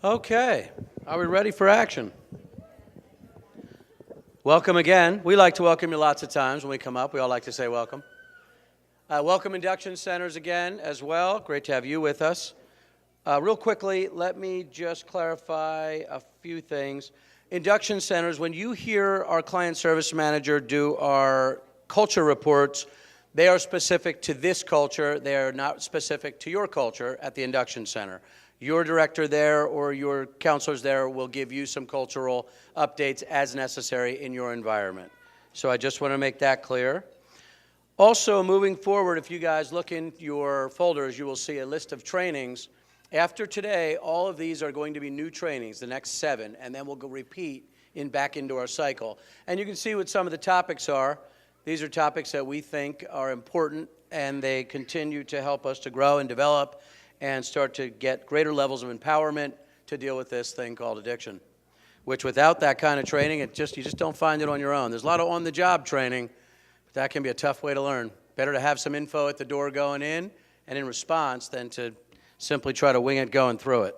Okay, are we ready for action? Welcome again. We like to welcome you lots of times when we come up. We all like to say welcome. Welcome induction centers again as well. Great to have you with us. Real quickly, let me just clarify a few things. Induction centers, when you hear our client service manager do our culture reports, they are specific to this culture. They are not specific to your culture at the induction center. Your director there or your counselors there will give you some cultural updates as necessary in your environment. So I just want to make that clear. Also, moving forward, if you guys look in your folders, you will see a list of trainings. After today, all of these are going to be new trainings, the next 7, and then we'll go repeat back into our cycle. And you can see what some of the topics are. These are topics that we think are important, and they continue to help us to grow and develop and start to get greater levels of empowerment to deal with this thing called addiction, which without that kind of training, you just don't find it on your own. There's a lot of on-the-job training, but that can be a tough way to learn. Better to have some info at the door going in and in response than to simply try to wing it going through it.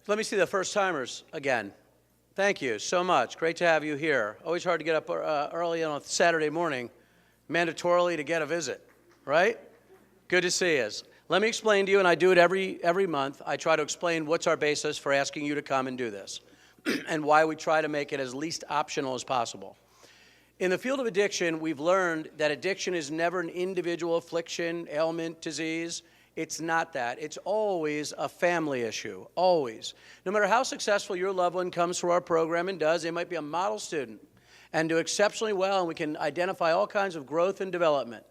Let me see the first-timers again. Thank you so much. Great to have you here. Always hard to get up early on a Saturday morning, mandatorily to get a visit, right? Good to see us. Let me explain to you, and I do it every month. I try to explain what's our basis for asking you to come and do this and why we try to make it as least optional as possible. In the field of addiction, we've learned that addiction is never an individual affliction, ailment, disease. It's not that. It's always a family issue, always. No matter how successful your loved one comes through our program and does, they might be a model student and do exceptionally well, and we can identify all kinds of growth and development.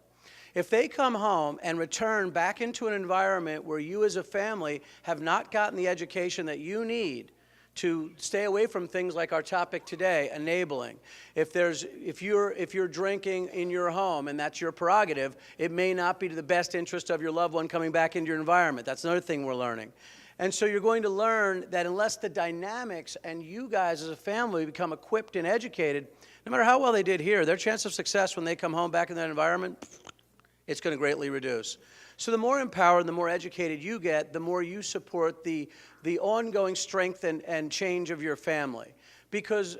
If they come home and return back into an environment where you as a family have not gotten the education that you need to stay away from things like our topic today, enabling. If you're drinking in your home and that's your prerogative, it may not be to the best interest of your loved one coming back into your environment. That's another thing we're learning. And so you're going to learn that unless the dynamics and you guys as a family become equipped and educated, no matter how well they did here, their chance of success when they come home back in that environment, it's going to greatly reduce. So the more empowered, the more educated you get, the more you support the ongoing strength and change of your family. Because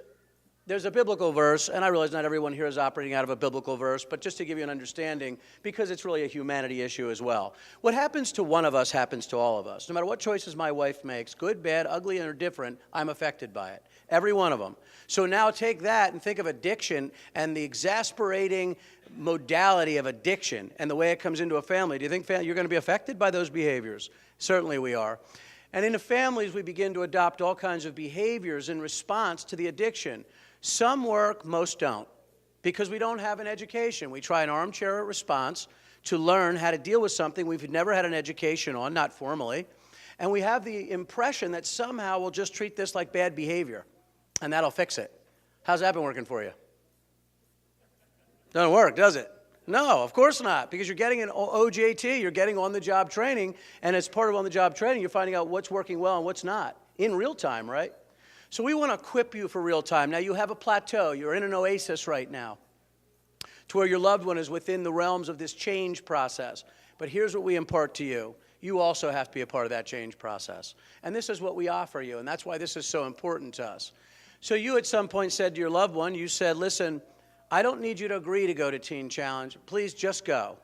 there's a biblical verse, and I realize not everyone here is operating out of a biblical verse, but just to give you an understanding, because it's really a humanity issue as well. What happens to one of us happens to all of us. No matter what choices my wife makes, good, bad, ugly, or different, I'm affected by it. Every one of them. So now take that and think of addiction and the exasperating modality of addiction and the way it comes into a family. Do you think you're going to be affected by those behaviors? Certainly we are. And in the families, we begin to adopt all kinds of behaviors in response to the addiction. Some work, most don't, because we don't have an education. We try an armchair response to learn how to deal with something we've never had an education on, not formally, and we have the impression that somehow we'll just treat this like bad behavior, and that'll fix it. How's that been working for you? Doesn't work, does it? No, of course not, because you're getting an OJT, you're getting on-the-job training, and as part of on-the-job training, you're finding out what's working well and what's not, in real time, right? So we want to equip you for real time. Now you have a plateau. You're in an oasis right now to where your loved one is within the realms of this change process. But here's what we impart to you. You also have to be a part of that change process. And this is what we offer you, and that's why this is so important to us. So you at some point said to your loved one, you said, listen, I don't need you to agree to go to Teen Challenge. Please just go.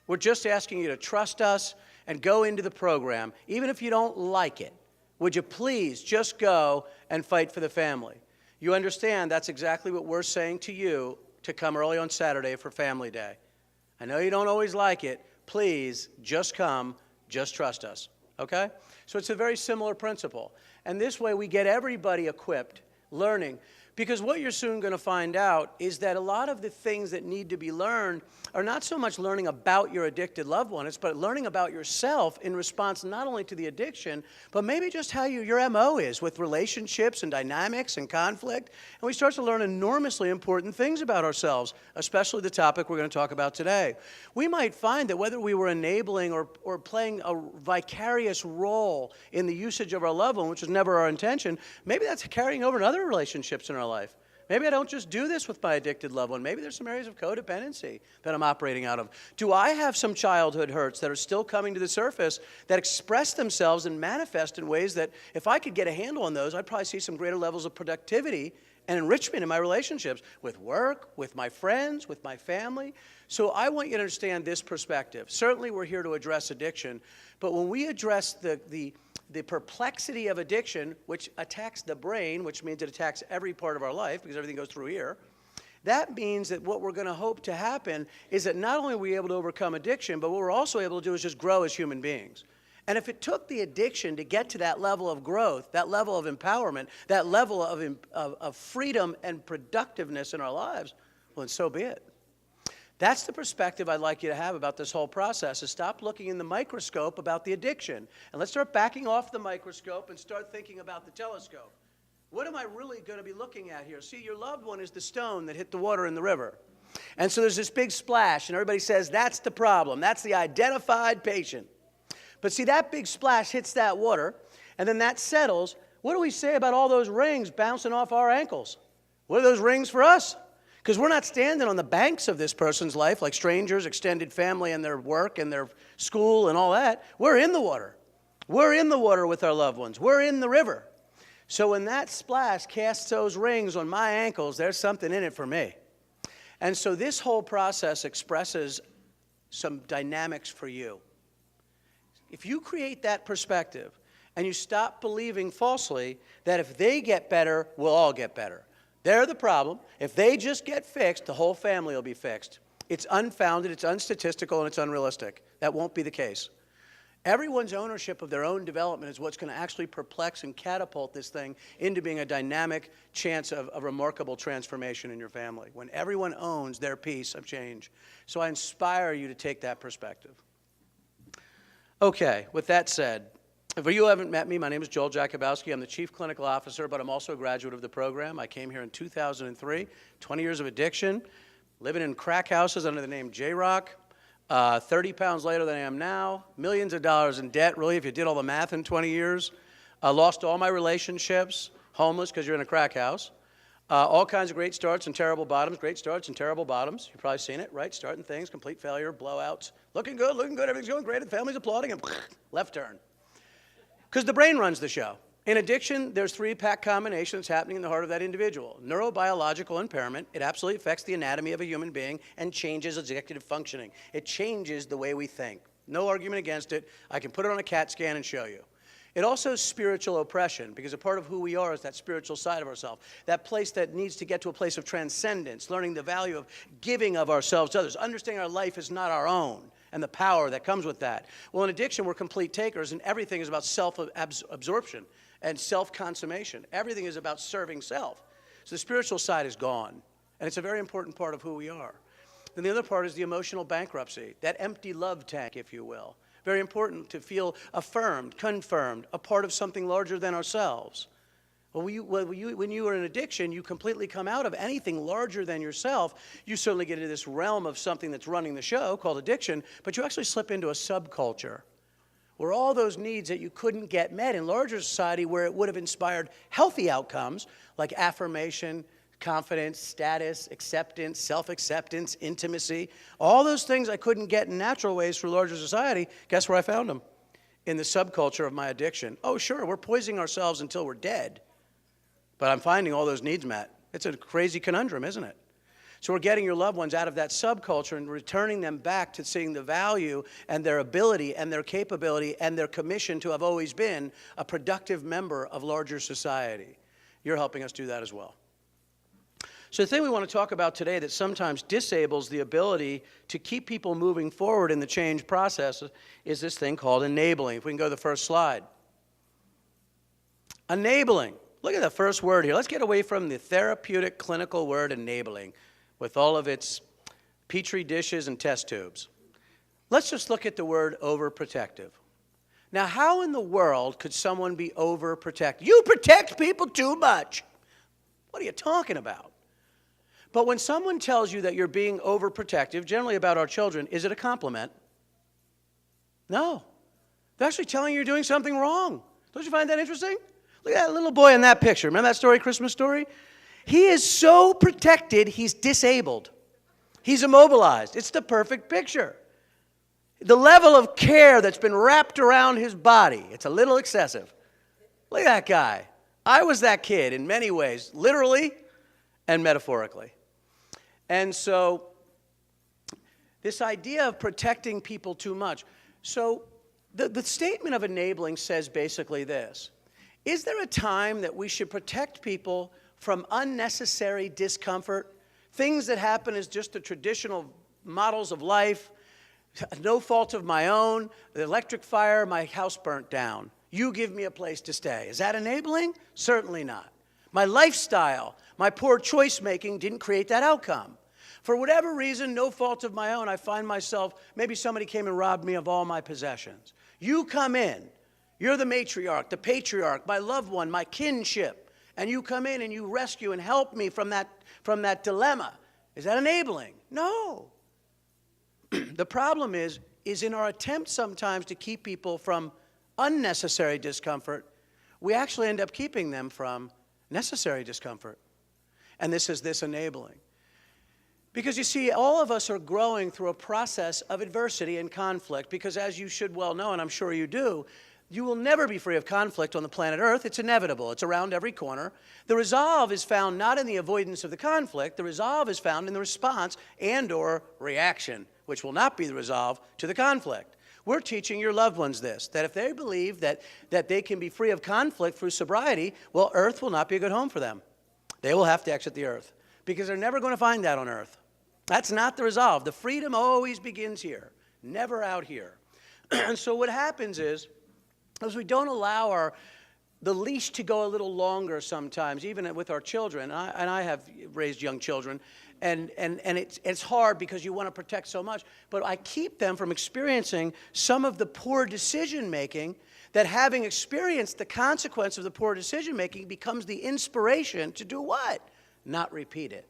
We're just asking you to trust us and go into the program, even if you don't like it. Would you please just go and fight for the family? You understand that's exactly what we're saying to you to come early on Saturday for Family Day. I know you don't always like it. Please just come, just trust us, okay? So it's a very similar principle. And this way we get everybody equipped, learning. Because what you're soon going to find out is that a lot of the things that need to be learned are not so much learning about your addicted loved one, but learning about yourself in response not only to the addiction, but maybe just how your MO is with relationships and dynamics and conflict. And we start to learn enormously important things about ourselves, especially the topic we're going to talk about today. We might find that whether we were enabling or playing a vicarious role in the usage of our loved one, which was never our intention, maybe that's carrying over in other relationships in our life. Maybe I don't just do this with my addicted loved one. Maybe there's some areas of codependency that I'm operating out of. Do I have some childhood hurts that are still coming to the surface that express themselves and manifest in ways that if I could get a handle on those, I'd probably see some greater levels of productivity and enrichment in my relationships with work, with my friends, with my family. So I want you to understand this perspective. Certainly we're here to address addiction, but when we address the perplexity of addiction, which attacks the brain, which means it attacks every part of our life because everything goes through here, that means that what we're going to hope to happen is that not only are we able to overcome addiction, but what we're also able to do is just grow as human beings. And if it took the addiction to get to that level of growth, that level of empowerment, that level of freedom and productiveness in our lives, well, then so be it. That's the perspective I'd like you to have about this whole process, is stop looking in the microscope about the addiction. And let's start backing off the microscope and start thinking about the telescope. What am I really going to be looking at here? See, your loved one is the stone that hit the water in the river. And so there's this big splash, and everybody says, that's the problem. That's the identified patient. But see, that big splash hits that water, and then that settles. What do we say about all those rings bouncing off our ankles? What are those rings for us? Because we're not standing on the banks of this person's life like strangers, extended family, and their work and their school and all that. We're in the water. We're in the water with our loved ones. We're in the river. So when that splash casts those rings on my ankles, there's something in it for me. And so this whole process expresses some dynamics for you. If you create that perspective and you stop believing falsely that if they get better, we'll all get better. They're the problem. If they just get fixed, the whole family will be fixed. It's unfounded, it's unstatistical, and it's unrealistic. That won't be the case. Everyone's ownership of their own development is what's going to actually perplex and catapult this thing into being a dynamic chance of a remarkable transformation in your family, when everyone owns their piece of change. So I inspire you to take that perspective. Okay, with that said, if you haven't met me, my name is Joel Jakubowski. I'm the Chief Clinical Officer, but I'm also a graduate of the program. I came here in 2003, 20 years of addiction, living in crack houses under the name J-Rock, 30 pounds lighter than I am now, millions of dollars in debt, really, if you did all the math in 20 years. Lost all my relationships, homeless because you're in a crack house. All kinds of great starts and terrible bottoms, great starts and terrible bottoms. You've probably seen it, right? Starting things, complete failure, blowouts. Looking good, everything's going great, the family's applauding, and left turn. Because the brain runs the show. In addiction, there's three-pack combinations happening in the heart of that individual. Neurobiological impairment, it absolutely affects the anatomy of a human being and changes executive functioning. It changes the way we think. No argument against it. I can put it on a CAT scan and show you. It also is spiritual oppression, because a part of who we are is that spiritual side of ourselves, that place that needs to get to a place of transcendence, learning the value of giving of ourselves to others, understanding our life is not our own, and the power that comes with that. Well, in addiction, we're complete takers, and everything is about self-absorption and self-consummation. Everything is about serving self. So the spiritual side is gone, and it's a very important part of who we are. Then the other part is the emotional bankruptcy, that empty love tank, if you will. Very important to feel affirmed, confirmed, a part of something larger than ourselves. Well, when you are in addiction, you completely come out of anything larger than yourself. You certainly get into this realm of something that's running the show called addiction, but you actually slip into a subculture where all those needs that you couldn't get met in larger society, where it would have inspired healthy outcomes like affirmation, confidence, status, acceptance, self-acceptance, intimacy, all those things I couldn't get in natural ways through larger society, guess where I found them? In the subculture of my addiction. Oh, sure, we're poisoning ourselves until we're dead, but I'm finding all those needs met. It's a crazy conundrum, isn't it? So we're getting your loved ones out of that subculture and returning them back to seeing the value and their ability and their capability and their commission to have always been a productive member of larger society. You're helping us do that as well. So the thing we want to talk about today that sometimes disables the ability to keep people moving forward in the change process is this thing called enabling. If we can go to the first slide. Enabling. Look at the first word here. Let's get away from the therapeutic clinical word enabling with all of its petri dishes and test tubes. Let's just look at the word overprotective. Now, how in the world could someone be overprotective? You protect people too much. What are you talking about? But when someone tells you that you're being overprotective, generally about our children, is it a compliment? No. They're actually telling you you're doing something wrong. Don't you find that interesting? Look at that little boy in that picture. Remember that story, Christmas Story? He is so protected, he's disabled. He's immobilized. It's the perfect picture. The level of care that's been wrapped around his body, it's a little excessive. Look at that guy. I was that kid in many ways, literally and metaphorically. And so this idea of protecting people too much. So the statement of enabling says basically this. Is there a time that we should protect people from unnecessary discomfort? Things that happen as just the traditional models of life, no fault of my own, the electric fire, my house burnt down. You give me a place to stay. Is that enabling? Certainly not. My lifestyle, my poor choice making didn't create that outcome. For whatever reason, no fault of my own, I find myself, maybe somebody came and robbed me of all my possessions. You come in, you're the matriarch, the patriarch, my loved one, my kinship, and you come in and you rescue and help me from that dilemma. Is that enabling? No. The problem is in our attempt sometimes to keep people from unnecessary discomfort, we actually end up keeping them from necessary discomfort. And this is this enabling. Because you see, all of us are growing through a process of adversity and conflict, because as you should well know, and I'm sure you do, you will never be free of conflict on the planet Earth. It's inevitable. It's around every corner. The resolve is found not in the avoidance of the conflict. The resolve is found in the response and or reaction, which will not be the resolve to the conflict. We're teaching your loved ones this, that if they believe that they can be free of conflict through sobriety, well, Earth will not be a good home for them. They will have to exit the Earth, because they're never going to find that on Earth. That's not the resolve. The freedom always begins here, never out here. And so what happens is we don't allow the leash to go a little longer sometimes, even with our children. And I have raised young children, and it's hard because you want to protect so much. But I keep them from experiencing some of the poor decision-making that, having experienced the consequence of the poor decision-making, becomes the inspiration to do what? Not repeat it.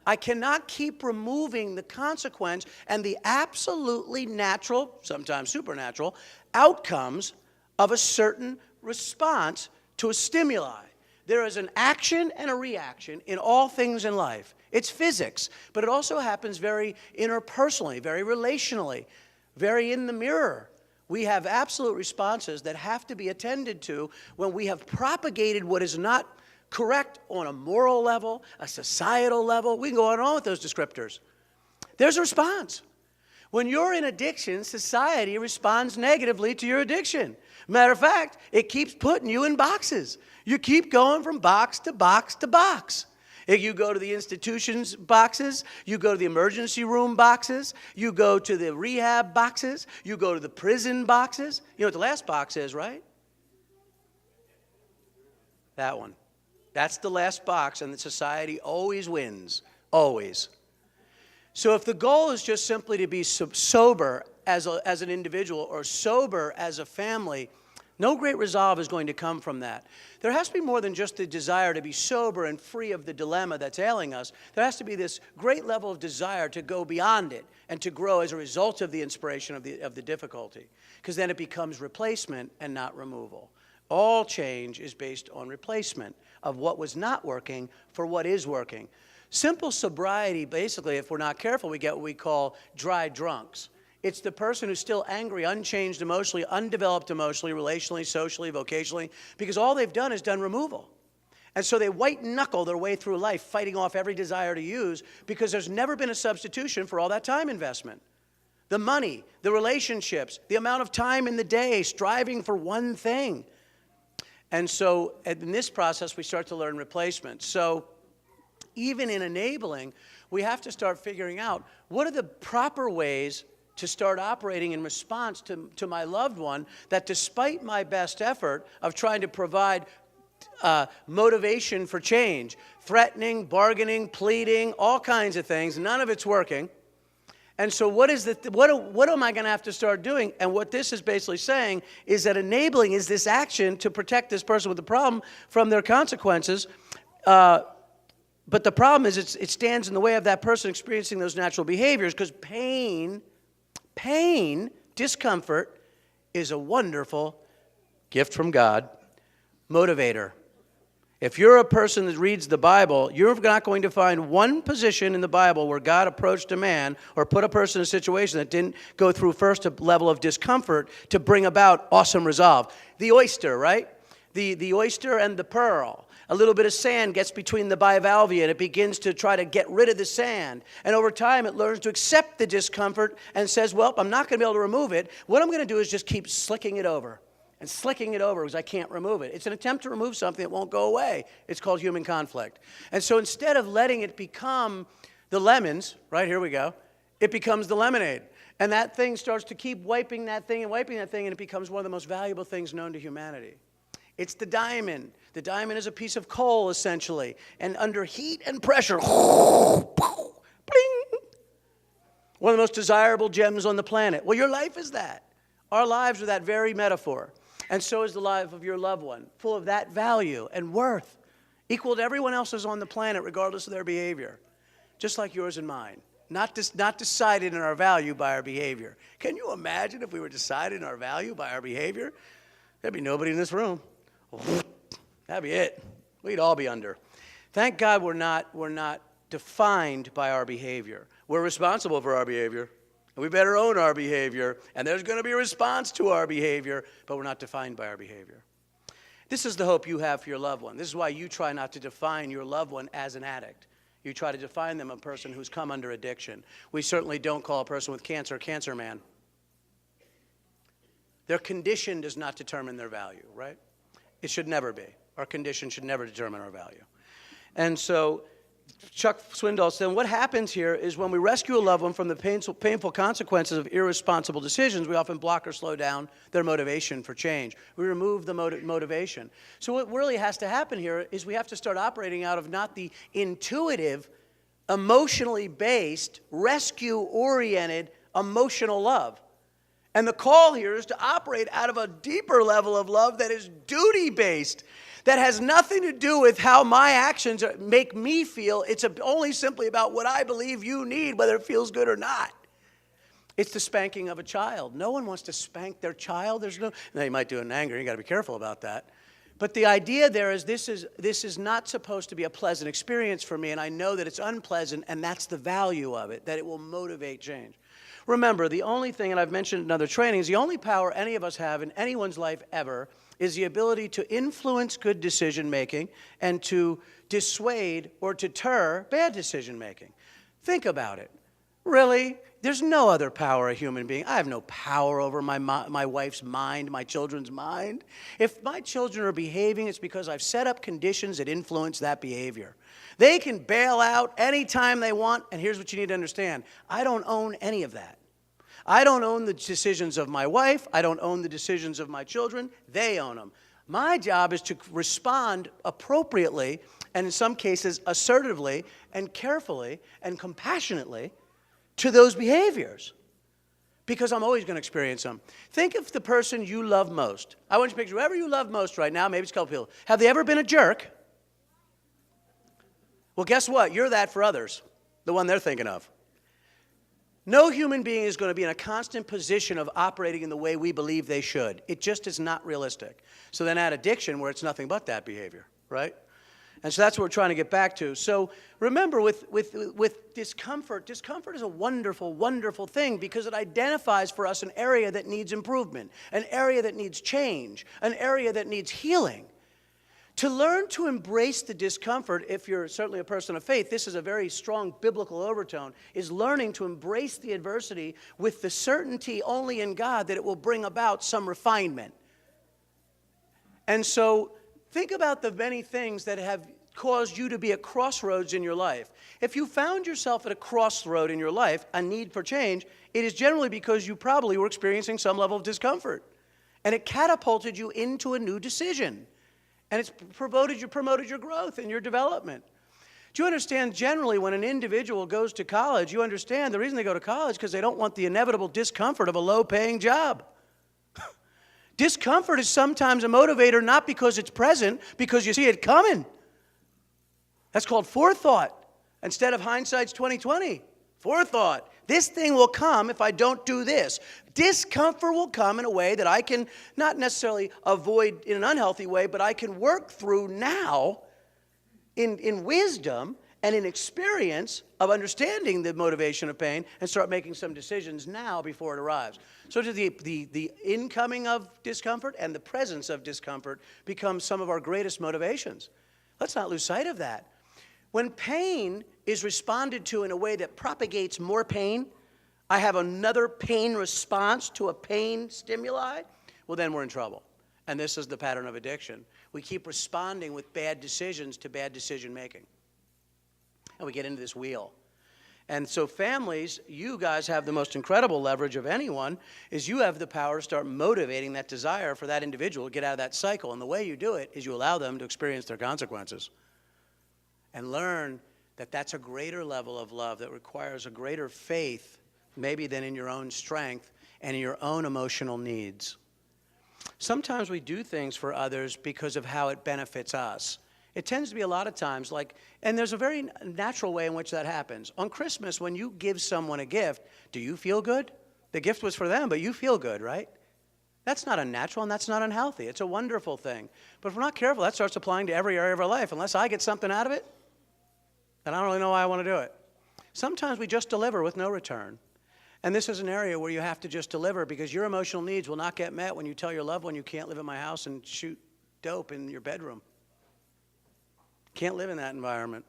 I cannot keep removing the consequence and the absolutely natural, sometimes supernatural, outcomes of a certain response to a stimuli. There is an action and a reaction in all things in life. It's physics, but it also happens very interpersonally, very relationally, very in the mirror. We have absolute responses that have to be attended to when we have propagated what is not correct on a moral level, a societal level. We can go on and on with those descriptors. There's a response. When you're in addiction, society responds negatively to your addiction. Matter of fact, it keeps putting you in boxes. You keep going from box to box to box. If you go to the institutions boxes, you go to the emergency room boxes, you go to the rehab boxes, you go to the prison boxes. You know what the last box is, right? That one. That's the last box, and the society always wins, always. So if the goal is just simply to be sober as an individual or sober as a family, no great resolve is going to come from that. There has to be more than just the desire to be sober and free of the dilemma that's ailing us. There has to be this great level of desire to go beyond it and to grow as a result of the inspiration of the difficulty, because then it becomes replacement and not removal. All change is based on replacement of what was not working for what is working. Simple sobriety, basically, if we're not careful, we get what we call dry drunks. It's the person who's still angry, unchanged emotionally, undeveloped emotionally, relationally, socially, vocationally, because all they've done is done removal. And so they white-knuckle their way through life, fighting off every desire to use, because there's never been a substitution for all that time investment. The money, the relationships, the amount of time in the day striving for one thing. And so in this process, we start to learn replacement. So even in enabling, we have to start figuring out what are the proper ways to start operating in response to my loved one, that despite my best effort of trying to provide motivation for change, threatening, bargaining, pleading, all kinds of things, none of it's working. And so what am I going to have to start doing? And what this is basically saying is that enabling is this action to protect this person with the problem from their consequences. But the problem is it stands in the way of that person experiencing those natural behaviors, because pain, discomfort, is a wonderful gift from God, motivator. If you're a person that reads the Bible, you're not going to find one position in the Bible where God approached a man or put a person in a situation that didn't go through first a level of discomfort to bring about awesome resolve. The oyster, right? The oyster and the pearl. A little bit of sand gets between the bivalve and it begins to try to get rid of the sand. And over time, it learns to accept the discomfort and says, well, I'm not going to be able to remove it. What I'm going to do is just keep slicking it over. And slicking it over because I can't remove it. It's an attempt to remove something that won't go away. It's called human conflict. And so instead of letting it become the lemons, right, here we go, it becomes the lemonade. And that thing starts to keep wiping that thing, and it becomes one of the most valuable things known to humanity. It's the diamond. The diamond is a piece of coal, essentially. And under heat and pressure, bling, one of the most desirable gems on the planet. Well, your life is that. Our lives are that very metaphor. And so is the life of your loved one, full of that value and worth, equal to everyone else's on the planet, regardless of their behavior, just like yours and mine. Not decided in our value by our behavior. Can you imagine if we were decided in our value by our behavior? There'd be nobody in this room. That'd be it. We'd all be under. Thank God we're not defined by our behavior. We're responsible for our behavior. We better own our behavior, and there's going to be a response to our behavior, but we're not defined by our behavior. This is the hope you have for your loved one. This is why you try not to define your loved one as an addict. You try to define them a person who's come under addiction. We certainly don't call a person with cancer, cancer man. Their condition does not determine their value, right? It should never be. Our condition should never determine our value. And so Chuck Swindoll said, what happens here is when we rescue a loved one from the painful consequences of irresponsible decisions, we often block or slow down their motivation for change. We remove the motivation. So what really has to happen here is we have to start operating out of not the intuitive, emotionally based, rescue-oriented, emotional love. And the call here is to operate out of a deeper level of love that is duty-based, that has nothing to do with how my actions make me feel. It's only simply about what I believe you need, whether it feels good or not. It's the spanking of a child. No one wants to spank their child. Now, you might do it in anger. You got to be careful about that. But the idea there is this is not supposed to be a pleasant experience for me, and I know that it's unpleasant, and that's the value of it, that it will motivate change. Remember, the only thing, and I've mentioned in other trainings, the only power any of us have in anyone's life ever is the ability to influence good decision-making and to dissuade or deter bad decision-making. Think about it. Really? There's no other power a human being. I have no power over my wife's mind, my children's mind. If my children are behaving, it's because I've set up conditions that influence that behavior. They can bail out anytime they want, and here's what you need to understand. I don't own any of that. I don't own the decisions of my wife. I don't own the decisions of my children. They own them. My job is to respond appropriately, and in some cases assertively and carefully and compassionately to those behaviors, because I'm always going to experience them. Think of the person you love most. I want you to picture whoever you love most right now. Maybe it's a couple people. Have they ever been a jerk? Well, guess what? You're that for others, the one they're thinking of. No human being is going to be in a constant position of operating in the way we believe they should. It just is not realistic. So then add addiction, where it's nothing but that behavior, right? And so that's what we're trying to get back to. So remember, with discomfort is a wonderful, wonderful thing because it identifies for us an area that needs improvement, an area that needs change, an area that needs healing. To learn to embrace the discomfort, if you're certainly a person of faith, this is a very strong biblical overtone, is learning to embrace the adversity with the certainty only in God that it will bring about some refinement. And so think about the many things that have caused you to be at crossroads in your life. If you found yourself at a crossroad in your life, a need for change, it is generally because you probably were experiencing some level of discomfort. And it catapulted you into a new decision. And it's promoted your growth and your development. Do you understand, generally, when an individual goes to college, you understand the reason they go to college because they don't want the inevitable discomfort of a low-paying job. Discomfort is sometimes a motivator, not because it's present, because you see it coming. That's called forethought. Instead of hindsight's 20/20. Forethought. This thing will come if I don't do this. Discomfort will come in a way that I can not necessarily avoid in an unhealthy way, but I can work through now in wisdom and in experience of understanding the motivation of pain and start making some decisions now before it arrives. So the incoming of discomfort and the presence of discomfort becomes some of our greatest motivations. Let's not lose sight of that. When pain is responded to in a way that propagates more pain, I have another pain response to a pain stimuli, well, then we're in trouble. And this is the pattern of addiction. We keep responding with bad decisions to bad decision making. And we get into this wheel. And so families, you guys have the most incredible leverage of anyone, is you have the power to start motivating that desire for that individual to get out of that cycle. And the way you do it is you allow them to experience their consequences and learn that that's a greater level of love that requires a greater faith, maybe than in your own strength and in your own emotional needs. Sometimes we do things for others because of how it benefits us. It tends to be a lot of times like, and there's a very natural way in which that happens. On Christmas, when you give someone a gift, do you feel good? The gift was for them, but you feel good, right? That's not unnatural and that's not unhealthy. It's a wonderful thing. But if we're not careful, that starts applying to every area of our life. Unless I get something out of it, then I don't really know why I want to do it. Sometimes we just deliver with no return. And this is an area where you have to just deliver because your emotional needs will not get met when you tell your loved one you can't live in my house and shoot dope in your bedroom. Can't live in that environment.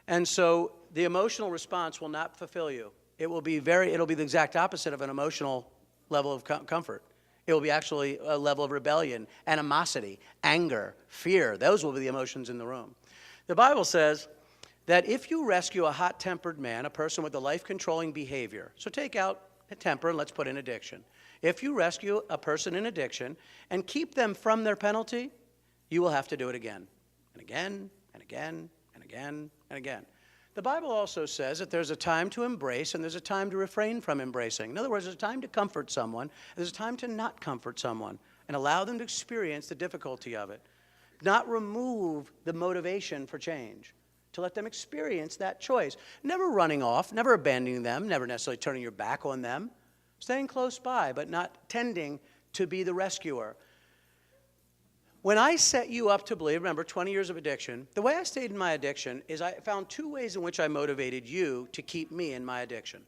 And so the emotional response will not fulfill you. It'll be the exact opposite of an emotional level of comfort. It will be actually a level of rebellion, animosity, anger, fear. Those will be the emotions in the room. The Bible says that if you rescue a hot-tempered man, a person with a life-controlling behavior, so take out a temper and let's put in addiction. If you rescue a person in addiction and keep them from their penalty, you will have to do it again and again and again and again and again. The Bible also says that there's a time to embrace and there's a time to refrain from embracing. In other words, there's a time to comfort someone, there's a time to not comfort someone and allow them to experience the difficulty of it. Not remove the motivation for change, to let them experience that choice. Never running off, never abandoning them, never necessarily turning your back on them, staying close by, but not tending to be the rescuer. When I set you up to believe, remember 20 years of addiction, the way I stayed in my addiction is I found two ways in which I motivated you to keep me in my addiction.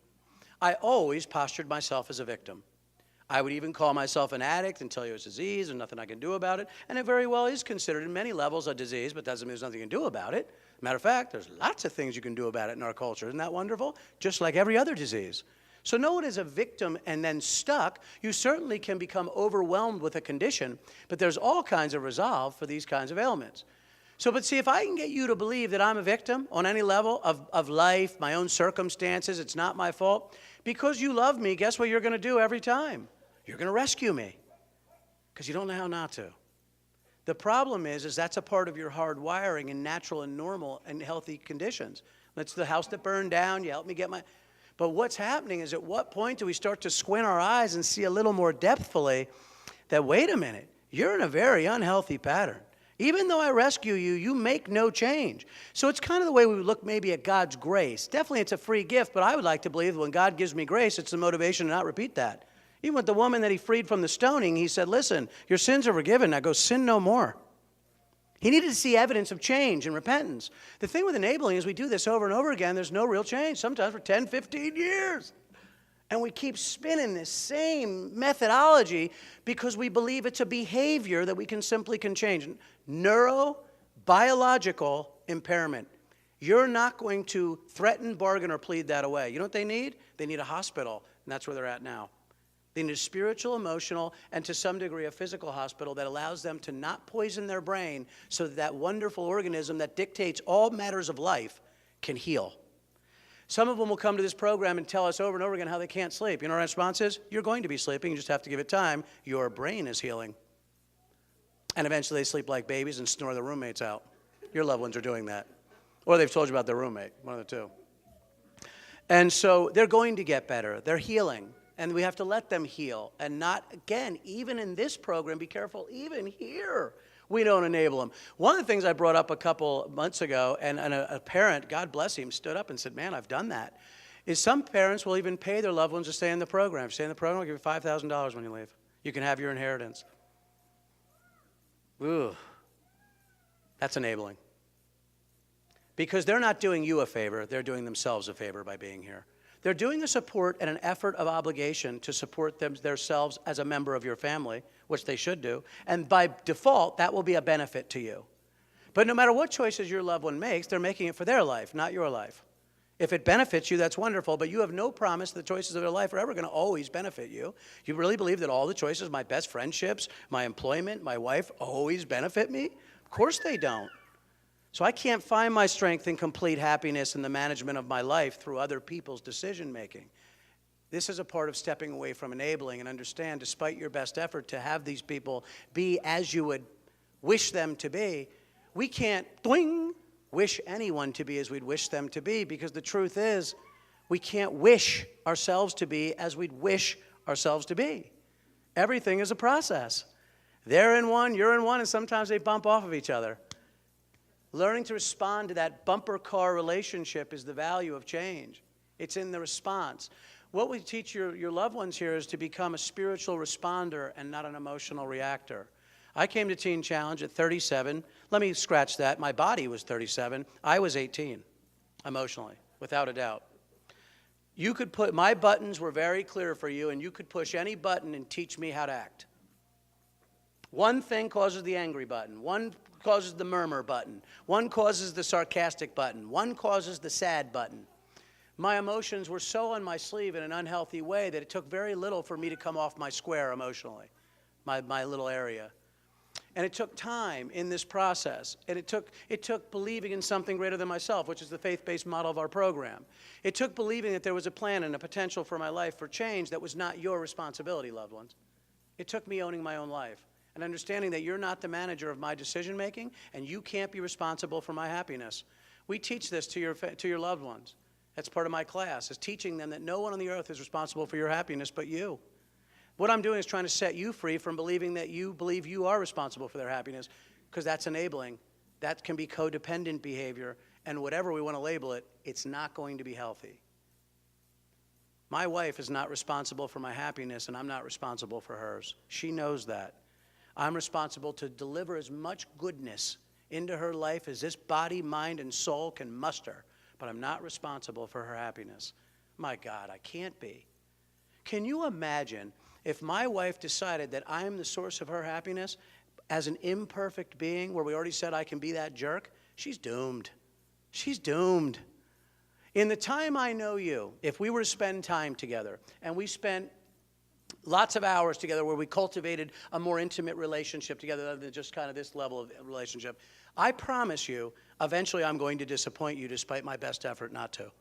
I always postured myself as a victim. I would even call myself an addict and tell you it's a disease and nothing I can do about it. And it very well is considered in many levels a disease, but doesn't mean there's nothing you can do about it. Matter of fact, there's lots of things you can do about it in our culture. Isn't that wonderful? Just like every other disease. So no one is a victim and then stuck. You certainly can become overwhelmed with a condition, but there's all kinds of resolve for these kinds of ailments. So, but see, if I can get you to believe that I'm a victim on any level of life, my own circumstances, it's not my fault, because you love me, guess what you're going to do every time? You're going to rescue me because you don't know how not to. The problem is that's a part of your hard wiring in natural and normal and healthy conditions. That's the house that burned down. You helped me get my... But what's happening is at what point do we start to squint our eyes and see a little more depthfully that, wait a minute, you're in a very unhealthy pattern. Even though I rescue you, you make no change. So it's kind of the way we would look maybe at God's grace. Definitely it's a free gift, but I would like to believe when God gives me grace, it's the motivation to not repeat that. Even with the woman that he freed from the stoning, he said, listen, your sins are forgiven. Now go sin no more. He needed to see evidence of change and repentance. The thing with enabling is we do this over and over again. There's no real change, sometimes for 10, 15 years. And we keep spinning this same methodology because we believe it's a behavior that we can change. Neurobiological impairment. You're not going to threaten, bargain, or plead that away. You know what they need? They need a hospital, and that's where they're at now. They need a spiritual, emotional, and to some degree a physical hospital that allows them to not poison their brain so that that wonderful organism that dictates all matters of life can heal. Some of them will come to this program and tell us over and over again how they can't sleep. You know what our response is? You're going to be sleeping. You just have to give it time. Your brain is healing. And eventually they sleep like babies and snore their roommates out. Your loved ones are doing that. Or they've told you about their roommate, one of the two. And so they're going to get better. They're healing. And we have to let them heal and not, again, even in this program, be careful, even here, we don't enable them. One of the things I brought up a couple months ago, and a parent, God bless him, stood up and said, man, I've done that, is some parents will even pay their loved ones to stay in the program. Stay in the program, I'll give you $5,000 when you leave. You can have your inheritance. Ooh, that's enabling. Because they're not doing you a favor, they're doing themselves a favor by being here. They're doing a support and an effort of obligation to support themselves as a member of your family, which they should do, and by default, that will be a benefit to you. But no matter what choices your loved one makes, they're making it for their life, not your life. If it benefits you, that's wonderful, but you have no promise the choices of their life are ever going to always benefit you. You really believe that all the choices, my best friendships, my employment, my wife, always benefit me? Of course they don't. So I can't find my strength and complete happiness in the management of my life through other people's decision-making. This is a part of stepping away from enabling and understand, despite your best effort to have these people be as you would wish them to be, we can't wish anyone to be as we'd wish them to be, because the truth is we can't wish ourselves to be as we'd wish ourselves to be. Everything is a process. They're in one, you're in one, and sometimes they bump off of each other. Learning to respond to that bumper car relationship is the value of change. It's in the response. What we teach your loved ones here is to become a spiritual responder and not an emotional reactor. I came to Teen Challenge at 37. Let me scratch that. My body was 37. I was 18, emotionally, without a doubt. You could put, my buttons were very clear for you, and you could push any button and teach me how to act. One thing causes the angry button. One causes the murmur button. One causes the sarcastic button. One causes the sad button. My emotions were so on my sleeve in an unhealthy way that it took very little for me to come off my square emotionally, my little area. And it took time in this process. And it took believing in something greater than myself, which is the faith-based model of our program. It took believing that there was a plan and a potential for my life for change that was not your responsibility, loved ones. It took me owning my own life and understanding that you're not the manager of my decision-making and you can't be responsible for my happiness. We teach this to your loved ones. That's part of my class, is teaching them that no one on the earth is responsible for your happiness but you. What I'm doing is trying to set you free from believing that you believe you are responsible for their happiness, because that's enabling. That can be codependent behavior, and whatever we want to label it, it's not going to be healthy. My wife is not responsible for my happiness, and I'm not responsible for hers. She knows that. I'm responsible to deliver as much goodness into her life as this body, mind, and soul can muster, but I'm not responsible for her happiness. My God, I can't be. Can you imagine if my wife decided that I am the source of her happiness as an imperfect being, where we already said I can be that jerk? She's doomed. She's doomed. In the time I know you, if we were to spend time together, and we spent lots of hours together where we cultivated a more intimate relationship together other than just kind of this level of relationship, I promise you, eventually I'm going to disappoint you despite my best effort not to.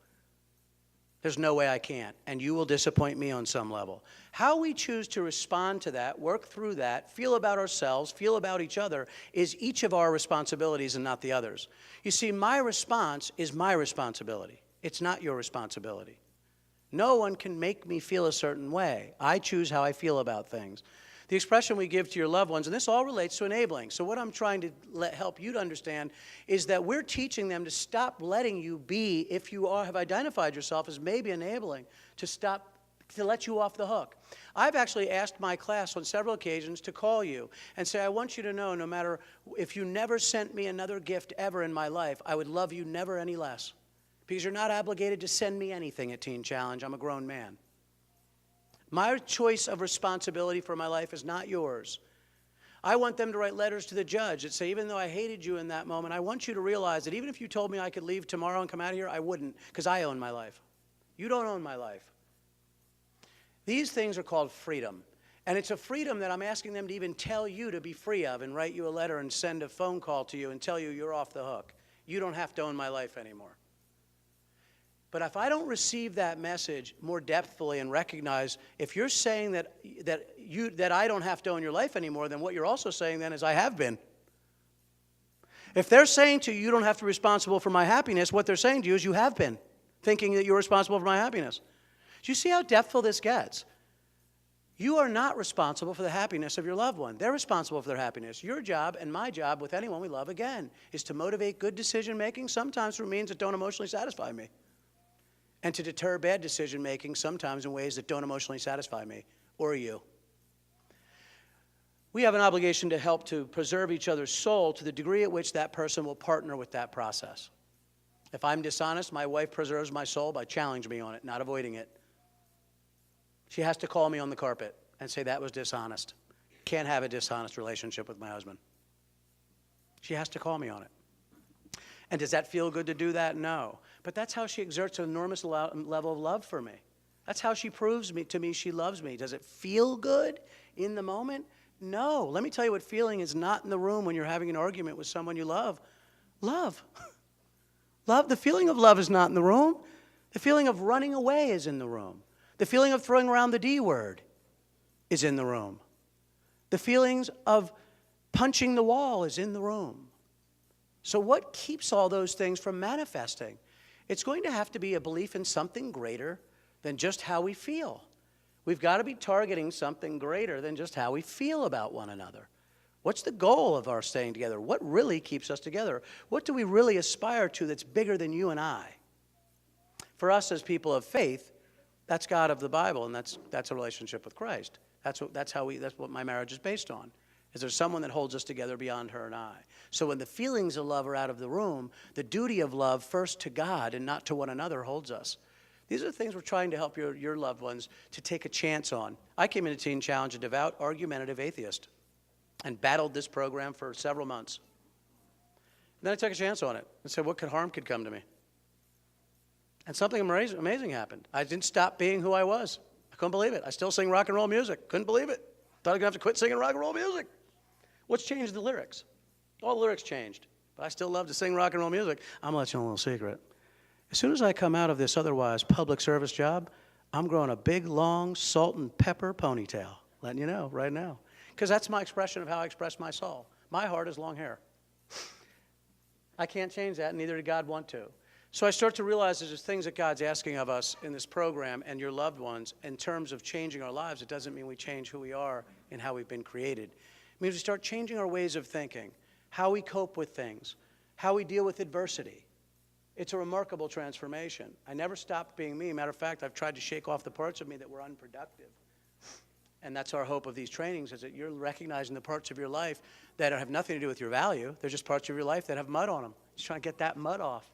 There's no way I can't, and you will disappoint me on some level. How we choose to respond to that, work through that, feel about ourselves, feel about each other, is each of our responsibilities and not the others. You see, my response is my responsibility. It's not your responsibility. No one can make me feel a certain way. I choose how I feel about things. The expression we give to your loved ones, and this all relates to enabling. So what I'm trying to help you to understand is that we're teaching them to stop letting you be, if you have identified yourself as maybe enabling, to let you off the hook. I've actually asked my class on several occasions to call you and say, I want you to know, no matter if you never sent me another gift ever in my life, I would love you never any less. Because you're not obligated to send me anything at Teen Challenge. I'm a grown man. My choice of responsibility for my life is not yours. I want them to write letters to the judge that say, even though I hated you in that moment, I want you to realize that even if you told me I could leave tomorrow and come out of here, I wouldn't, because I own my life. You don't own my life. These things are called freedom. And it's a freedom that I'm asking them to even tell you to be free of, and write you a letter and send a phone call to you and tell you you're off the hook. You don't have to own my life anymore. But if I don't receive that message more depthfully and recognize, if you're saying that I don't have to own your life anymore, then what you're also saying then is I have been. If they're saying to you, you don't have to be responsible for my happiness, what they're saying to you is you have been, thinking that you're responsible for my happiness. Do you see how depthful this gets? You are not responsible for the happiness of your loved one. They're responsible for their happiness. Your job and my job with anyone we love, again, is to motivate good decision-making, sometimes through means that don't emotionally satisfy me. And to deter bad decision-making, sometimes in ways that don't emotionally satisfy me or you. We have an obligation to help to preserve each other's soul to the degree at which that person will partner with that process. If I'm dishonest, my wife preserves my soul by challenging me on it, not avoiding it. She has to call me on the carpet and say that was dishonest. Can't have a dishonest relationship with my husband. She has to call me on it. And does that feel good to do that? No. But that's how she exerts an enormous level of love for me. That's how she proves to me she loves me. Does it feel good in the moment? No. Let me tell you what feeling is not in the room when you're having an argument with someone you love. Love. Love. The feeling of love is not in the room. The feeling of running away is in the room. The feeling of throwing around the D word is in the room. The feelings of punching the wall is in the room. So what keeps all those things from manifesting? It's going to have to be a belief in something greater than just how we feel. We've got to be targeting something greater than just how we feel about one another. What's the goal of our staying together? What really keeps us together? What do we really aspire to that's bigger than you and I? For us as people of faith, that's God of the Bible, and that's a relationship with Christ. That's what my marriage is based on. Is there someone that holds us together beyond her and I? So when the feelings of love are out of the room, the duty of love first to God and not to one another holds us. These are the things we're trying to help your loved ones to take a chance on. I came into Teen Challenge a devout, argumentative atheist and battled this program for several months. And then I took a chance on it and said, what harm could come to me? And something amazing happened. I didn't stop being who I was. I couldn't believe it. I still sing rock and roll music. Couldn't believe it. Thought I was going to have to quit singing rock and roll music. What's changed the lyrics? All the lyrics changed. But I still love to sing rock and roll music. I'm going to let you know a little secret. As soon as I come out of this otherwise public service job, I'm growing a big, long, salt and pepper ponytail. Letting you know right now. Because that's my expression of how I express my soul. My heart is long hair. I can't change that, and neither did God want to. So I start to realize there's things that God's asking of us in this program and your loved ones in terms of changing our lives. It doesn't mean we change who we are and how we've been created. It means we start changing our ways of thinking, how we cope with things, how we deal with adversity. It's a remarkable transformation. I never stopped being me. Matter of fact, I've tried to shake off the parts of me that were unproductive. And that's our hope of these trainings, is that you're recognizing the parts of your life that have nothing to do with your value. They're just parts of your life that have mud on them. Just trying to get that mud off.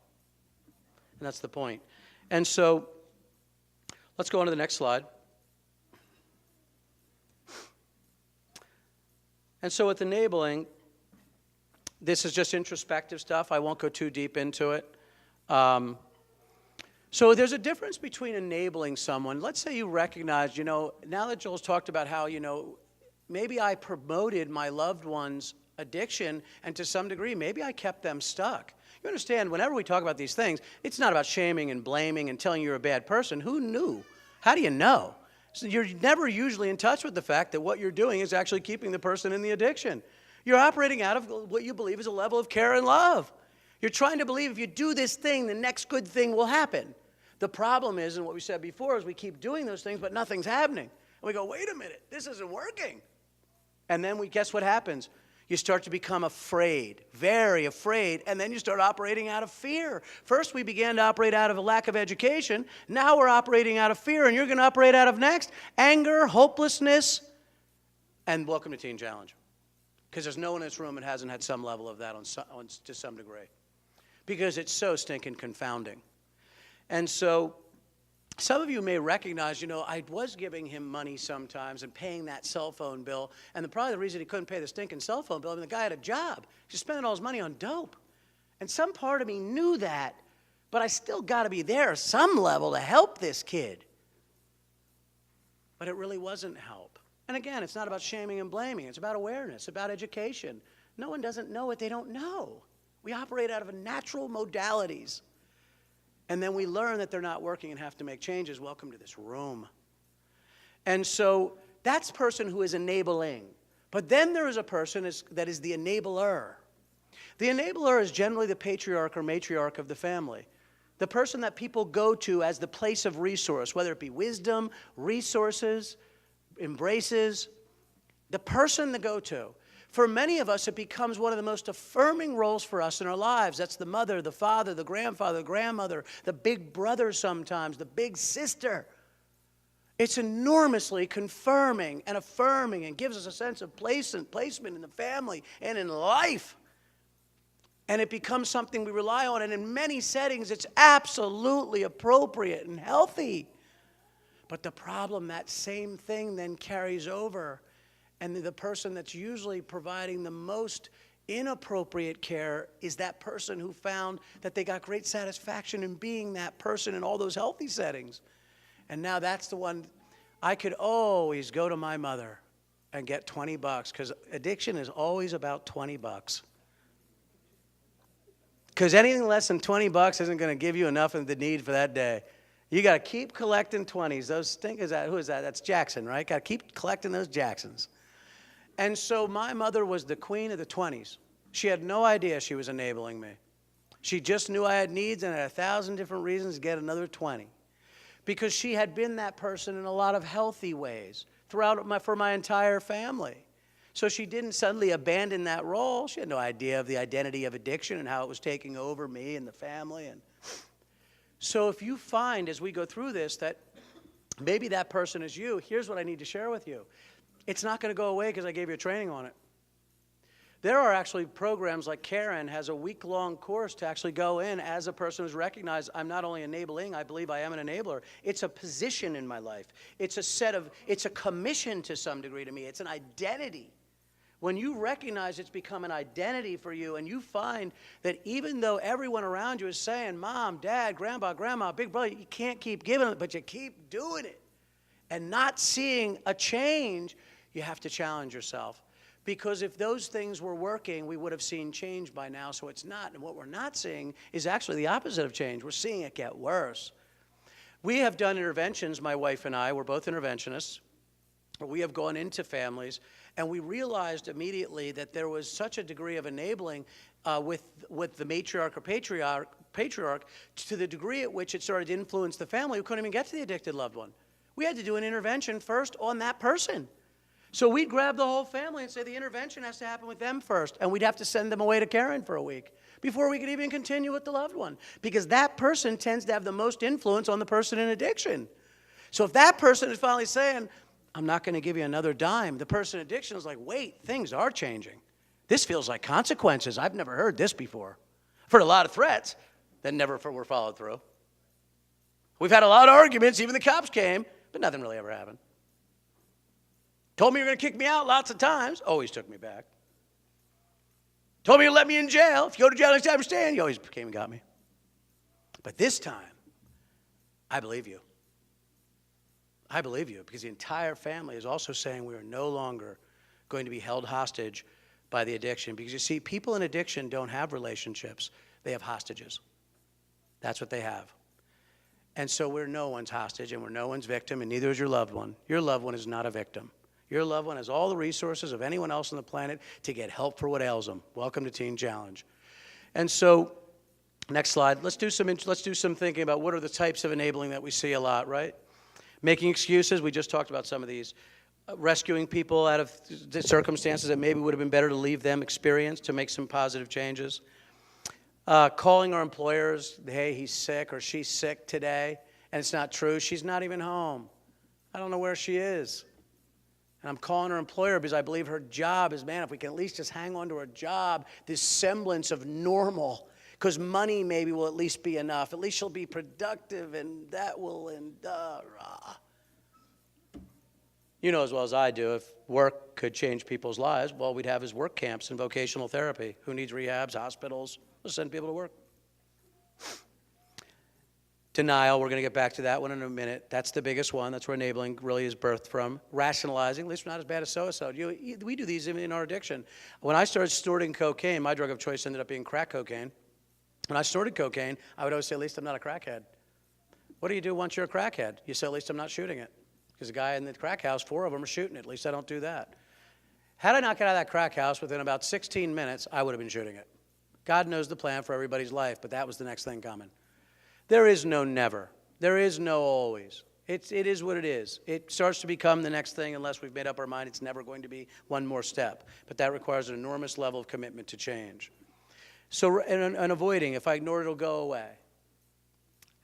And that's the point. And so let's go on to the next slide. And so with enabling, this is just introspective stuff. I won't go too deep into it. So there's a difference between enabling someone. Let's say you recognize, now that Joel's talked about how, maybe I promoted my loved one's addiction, and to some degree, maybe I kept them stuck. You understand, whenever we talk about these things, it's not about shaming and blaming and telling you're a bad person. Who knew? How do you know? So you're never usually in touch with the fact that what you're doing is actually keeping the person in the addiction. You're operating out of what you believe is a level of care and love. You're trying to believe if you do this thing, the next good thing will happen. The problem is, and what we said before, is we keep doing those things, but nothing's happening. And we go, wait a minute, this isn't working. And then guess what happens? You start to become afraid, very afraid, and then you start operating out of fear. First, we began to operate out of a lack of education. Now we're operating out of fear, and you're going to operate out of next anger, hopelessness, and welcome to Teen Challenge. Because there's no one in this room that hasn't had some level of that to some degree. Because it's so stinking confounding. And so some of you may recognize, I was giving him money sometimes and paying that cell phone bill. And probably the reason he couldn't pay the stinking cell phone bill, the guy had a job. He's spending all his money on dope. And some part of me knew that, but I still got to be there at some level to help this kid. But it really wasn't help. And again, it's not about shaming and blaming. It's about awareness, about education. No one doesn't know what they don't know. We operate out of natural modalities. And then we learn that they're not working and have to make changes. Welcome to this room. And so that's a person who is enabling. But then there is a person that is the enabler. The enabler is generally the patriarch or matriarch of the family. The person that people go to as the place of resource, whether it be wisdom, resources, embraces. The person to go to. For many of us, it becomes one of the most affirming roles for us in our lives. That's the mother, the father, the grandfather, the grandmother, the big brother sometimes, the big sister. It's enormously confirming and affirming and gives us a sense of placement in the family and in life. And it becomes something we rely on. And in many settings, it's absolutely appropriate and healthy. But the problem, that same thing then carries over. And the person that's usually providing the most inappropriate care is that person who found that they got great satisfaction in being that person in all those healthy settings. And now that's the one. I could always go to my mother and get $20 because addiction is always about $20. Because anything less than $20 isn't going to give you enough of the need for that day. You got to keep collecting 20s. Those stinkers, who is that? That's Jackson, right? Got to keep collecting those Jacksons. And so my mother was the queen of the 20s. She had no idea she was enabling me. She just knew I had needs and had 1,000 different reasons to get another 20. Because she had been that person in a lot of healthy ways for my entire family. So she didn't suddenly abandon that role. She had no idea of the identity of addiction and how it was taking over me and the family. And so if you find as we go through this that maybe that person is you, here's what I need to share with you. It's not going to go away because I gave you a training on it. There are actually programs like Karen has a week-long course to actually go in as a person who's recognized I'm not only enabling, I believe I am an enabler. It's a position in my life. It's a commission to some degree to me. It's an identity. When you recognize it's become an identity for you and you find that even though everyone around you is saying, Mom, Dad, Grandma, Big Brother, you can't keep giving it, but you keep doing it and not seeing a change, you have to challenge yourself. Because if those things were working, we would have seen change by now, so it's not. And what we're not seeing is actually the opposite of change. We're seeing it get worse. We have done interventions, my wife and I, we're both interventionists. We have gone into families, and we realized immediately that there was such a degree of enabling with the matriarch or patriarch to the degree at which it started to influence the family, we couldn't even get to the addicted loved one. We had to do an intervention first on that person. So we'd grab the whole family and say the intervention has to happen with them first, and we'd have to send them away to Karen for a week before we could even continue with the loved one, because that person tends to have the most influence on the person in addiction. So if that person is finally saying, I'm not going to give you another dime, the person in addiction is like, wait, things are changing. This feels like consequences. I've never heard this before. I've heard a lot of threats that never were followed through. We've had a lot of arguments, even the cops came, but nothing really ever happened. Told me you were going to kick me out lots of times. Always took me back. Told me you let me in jail. If you go to jail next time you stand, you always came and got me. But this time, I believe you. I believe you because the entire family is also saying we are no longer going to be held hostage by the addiction. Because you see, people in addiction don't have relationships. They have hostages. That's what they have. And so we're no one's hostage and we're no one's victim, and neither is your loved one. Your loved one is not a victim. Your loved one has all the resources of anyone else on the planet to get help for what ails them. Welcome to Teen Challenge. And so, next slide. Let's do some thinking about what are the types of enabling that we see a lot, right? Making excuses. We just talked about some of these. Rescuing people out of the circumstances that maybe would have been better to leave them experience to make some positive changes. Calling our employers, hey, he's sick or she's sick today, and it's not true. She's not even home. I don't know where she is. And I'm calling her employer because I believe her job is, man, if we can at least just hang on to her job, this semblance of normal, because money maybe will at least be enough. At least she'll be productive, and that will, and You know as well as I do, if work could change people's lives, well, we'd have his work camps and vocational therapy. Who needs rehabs, hospitals? We'll send people to work. Denial, we're going to get back to that one in a minute. That's the biggest one. That's where enabling really is birthed from. Rationalizing, at least we're not as bad as so-and-so. We do these in our addiction. When I started snorting cocaine, my drug of choice ended up being crack cocaine. When I snorted cocaine, I would always say, at least I'm not a crackhead. What do you do once you're a crackhead? You say, at least I'm not shooting it. Because the guy in the crack house, 4 of them are shooting it. At least I don't do that. Had I not got out of that crack house within about 16 minutes, I would have been shooting it. God knows the plan for everybody's life, but that was the next thing coming. There is no never. There is no always. It is what it is. It starts to become the next thing unless we've made up our mind it's never going to be one more step. But that requires an enormous level of commitment to change. So, and avoiding, if I ignore it, it'll go away.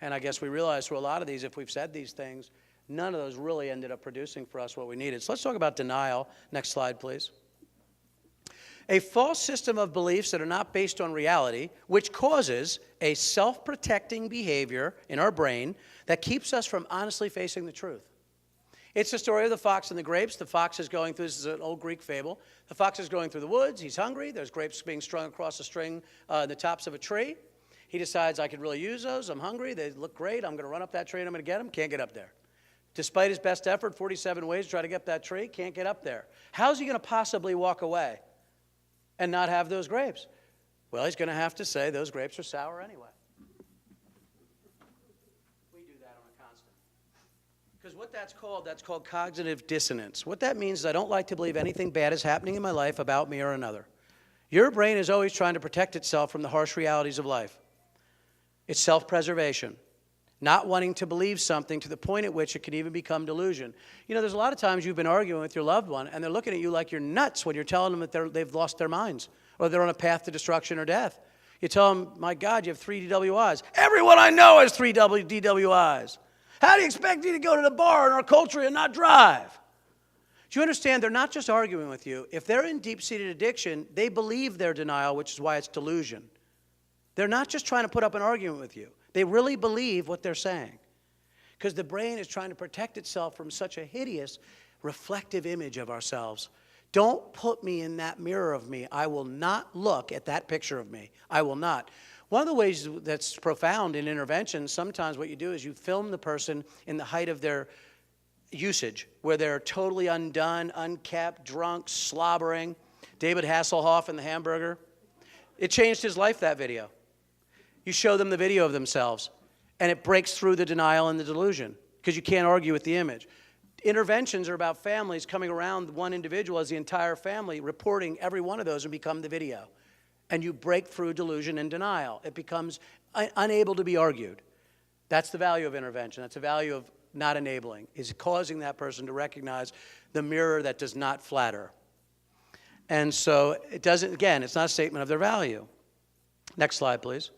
And I guess we realize through a lot of these, if we've said these things, none of those really ended up producing for us what we needed. So let's talk about denial. Next slide, please. A false system of beliefs that are not based on reality, which causes a self-protecting behavior in our brain that keeps us from honestly facing the truth. It's the story of the fox and the grapes. The fox is going through, this is an old Greek fable. The fox is going through the woods. He's hungry. There's grapes being strung across a string in the tops of a tree. He decides, I could really use those. I'm hungry. They look great. I'm going to run up that tree and I'm going to get them. Can't get up there. Despite his best effort, 47 ways to try to get up that tree, can't get up there. How's he going to possibly walk away and not have those grapes? Well, he's going to have to say those grapes are sour anyway. We do that on a constant. Because what that's called cognitive dissonance. What that means is I don't like to believe anything bad is happening in my life about me or another. Your brain is always trying to protect itself from the harsh realities of life. It's self-preservation. Not wanting to believe something to the point at which it can even become delusion. You know, there's a lot of times you've been arguing with your loved one, and they're looking at you like you're nuts when you're telling them that they've lost their minds, or they're on a path to destruction or death. You tell them, my God, you have 3 DWIs. Everyone I know has 3 DWIs. How do you expect me to go to the bar in our culture and not drive? Do you understand? They're not just arguing with you. If they're in deep-seated addiction, they believe their denial, which is why it's delusion. They're not just trying to put up an argument with you. They really believe what they're saying. Because the brain is trying to protect itself from such a hideous, reflective image of ourselves. Don't put me in that mirror of me. I will not look at that picture of me. I will not. One of the ways that's profound in intervention, sometimes what you do is you film the person in the height of their usage, where they're totally undone, unkept, drunk, slobbering. David Hasselhoff in The Hamburger. It changed his life, that video. You show them the video of themselves, and it breaks through the denial and the delusion because you can't argue with the image. Interventions are about families coming around one individual as the entire family, reporting every one of those and become the video. And you break through delusion and denial. It becomes unable to be argued. That's the value of intervention. That's the value of not enabling, is causing that person to recognize the mirror that does not flatter. And so it doesn't, again, it's not a statement of their value. Next slide, please.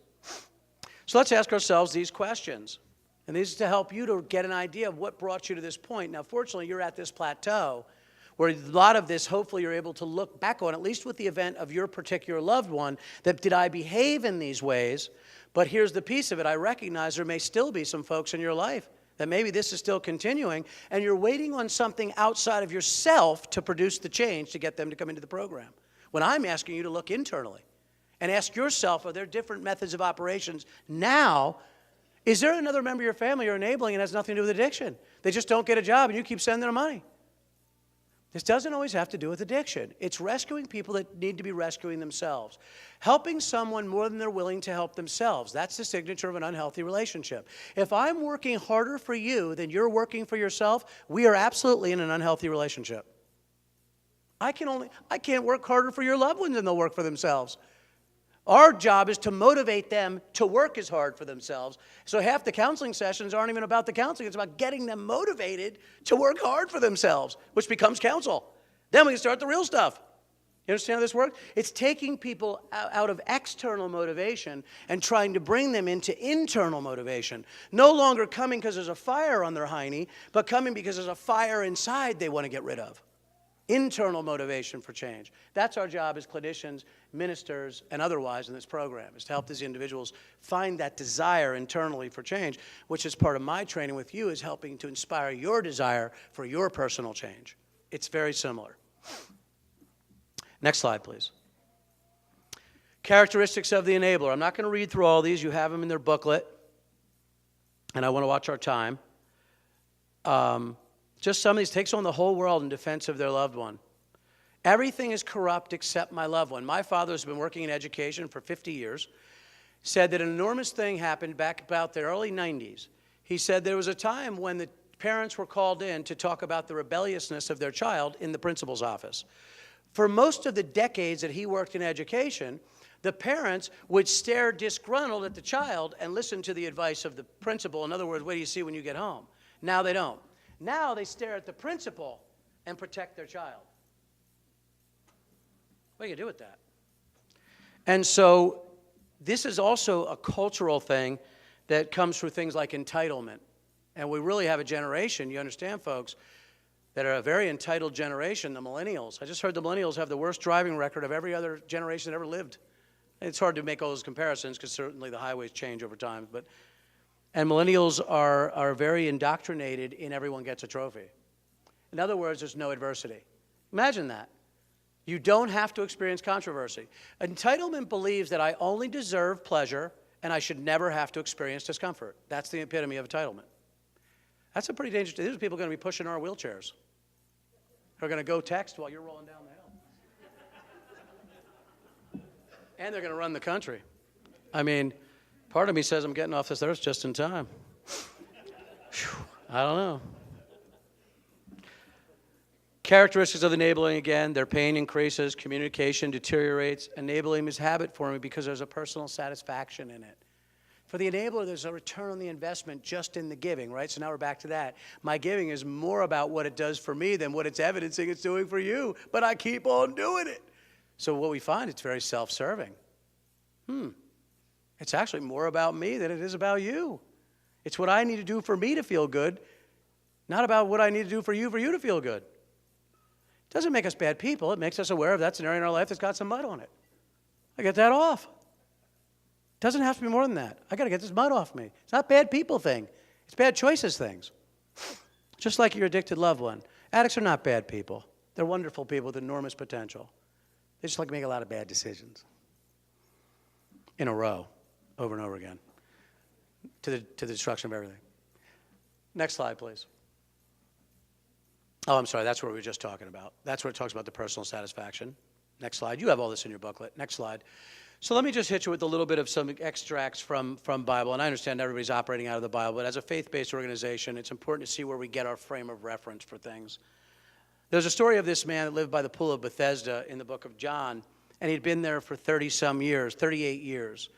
So let's ask ourselves these questions. And these are to help you to get an idea of what brought you to this point. Now, fortunately, you're at this plateau where a lot of this, hopefully, you're able to look back on, at least with the event of your particular loved one, that did I behave in these ways? But here's the piece of it. I recognize there may still be some folks in your life that maybe this is still continuing, and you're waiting on something outside of yourself to produce the change to get them to come into the program. When I'm asking you to look internally and ask yourself, are there different methods of operations now? Is there another member of your family you're enabling and has nothing to do with addiction? They just don't get a job and you keep sending them money. This doesn't always have to do with addiction. It's rescuing people that need to be rescuing themselves. Helping someone more than they're willing to help themselves. That's the signature of an unhealthy relationship. If I'm working harder for you than you're working for yourself, we are absolutely in an unhealthy relationship. I can't work harder for your loved ones than they'll work for themselves. Our job is to motivate them to work as hard for themselves. So half the counseling sessions aren't even about the counseling. It's about getting them motivated to work hard for themselves, which becomes counsel. Then we can start the real stuff. You understand how this works? It's taking people out of external motivation and trying to bring them into internal motivation. No longer coming because there's a fire on their hiney, but coming because there's a fire inside they want to get rid of. Internal motivation for change. That's our job as clinicians, ministers, and otherwise in this program, is to help these individuals find that desire internally for change, which is part of my training with you, is helping to inspire your desire for your personal change. It's very similar. Next slide, please. Characteristics of the enabler. I'm not going to read through all these. You have them in their booklet. And I want to watch our time. Just some of these takes on the whole world in defense of their loved one. Everything is corrupt except my loved one. My father has been working in education for 50 years. Said that an enormous thing happened back about the early 90s. He said there was a time when the parents were called in to talk about the rebelliousness of their child in the principal's office. For most of the decades that he worked in education, the parents would stare disgruntled at the child and listen to the advice of the principal. In other words, what do you see when you get home? Now they don't. Now they stare at the principal and protect their child. What do you do with that? And so this is also a cultural thing that comes through things like entitlement. And we really have a generation, you understand, folks, that are a very entitled generation, the millennials. I just heard the millennials have the worst driving record of every other generation that ever lived. It's hard to make all those comparisons because certainly the highways change over time. And millennials are very indoctrinated in everyone gets a trophy. In other words, there's no adversity. Imagine that. You don't have to experience controversy. Entitlement believes that I only deserve pleasure and I should never have to experience discomfort. That's the epitome of entitlement. That's a pretty dangerous thing. These are people going to be pushing our wheelchairs. They're going to go text while you're rolling down the hill. And they're going to run the country. I mean, part of me says I'm getting off this earth just in time. I don't know. Characteristics of the enabling, again, their pain increases, communication deteriorates. Enabling is habit forming because there's a personal satisfaction in it. For the enabler, there's a return on the investment just in the giving, right? So now we're back to that. My giving is more about what it does for me than what it's evidencing it's doing for you, but I keep on doing it. So what we find, it's very self-serving. It's actually more about me than it is about you. It's what I need to do for me to feel good, not about what I need to do for you to feel good. It doesn't make us bad people. It makes us aware of that scenario in our life that's got some mud on it. I get that off. It doesn't have to be more than that. I got to get this mud off me. It's not a bad people thing. It's bad choices things. Just like your addicted loved one. Addicts are not bad people. They're wonderful people with enormous potential. They just like to make a lot of bad decisions in a row, over and over again, to the destruction of everything. Next slide, please. Oh, I'm sorry. That's what we were just talking about. That's where it talks about the personal satisfaction. Next slide. You have all this in your booklet. Next slide. So let me just hit you with a little bit of some extracts from Bible. And I understand everybody's operating out of the Bible, but as a faith-based organization, it's important to see where we get our frame of reference for things. There's a story of this man that lived by the pool of Bethesda in the book of John, and he'd been there for 30-some years, 38 years.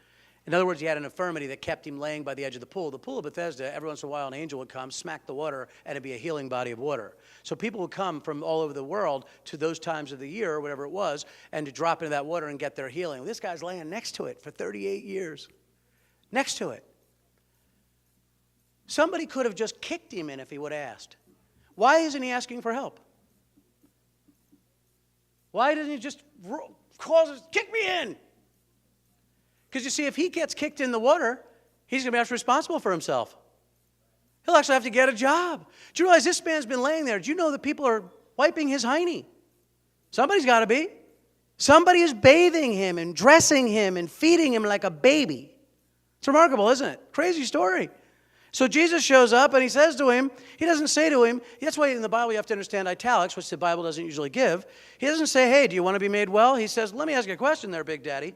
In other words, he had an infirmity that kept him laying by the edge of the pool. The pool of Bethesda, every once in a while an angel would come, smack the water, and it'd be a healing body of water. So people would come from all over the world to those times of the year, or whatever it was, and to drop into that water and get their healing. Well, this guy's laying next to it for 38 years. Next to it. Somebody could have just kicked him in if he would have asked. Why isn't he asking for help? Why doesn't he just kick me in? Because you see, if he gets kicked in the water, he's going to be responsible for himself. He'll actually have to get a job. Do you realize this man's been laying there? Do you know that people are wiping his hiney? Somebody's got to be. Somebody is bathing him and dressing him and feeding him like a baby. It's remarkable, isn't it? Crazy story. So Jesus shows up and he says to him, he doesn't say to him, that's why in the Bible you have to understand italics, which the Bible doesn't usually give. He doesn't say, hey, do you want to be made well? He says, let me ask you a question there, Big Daddy.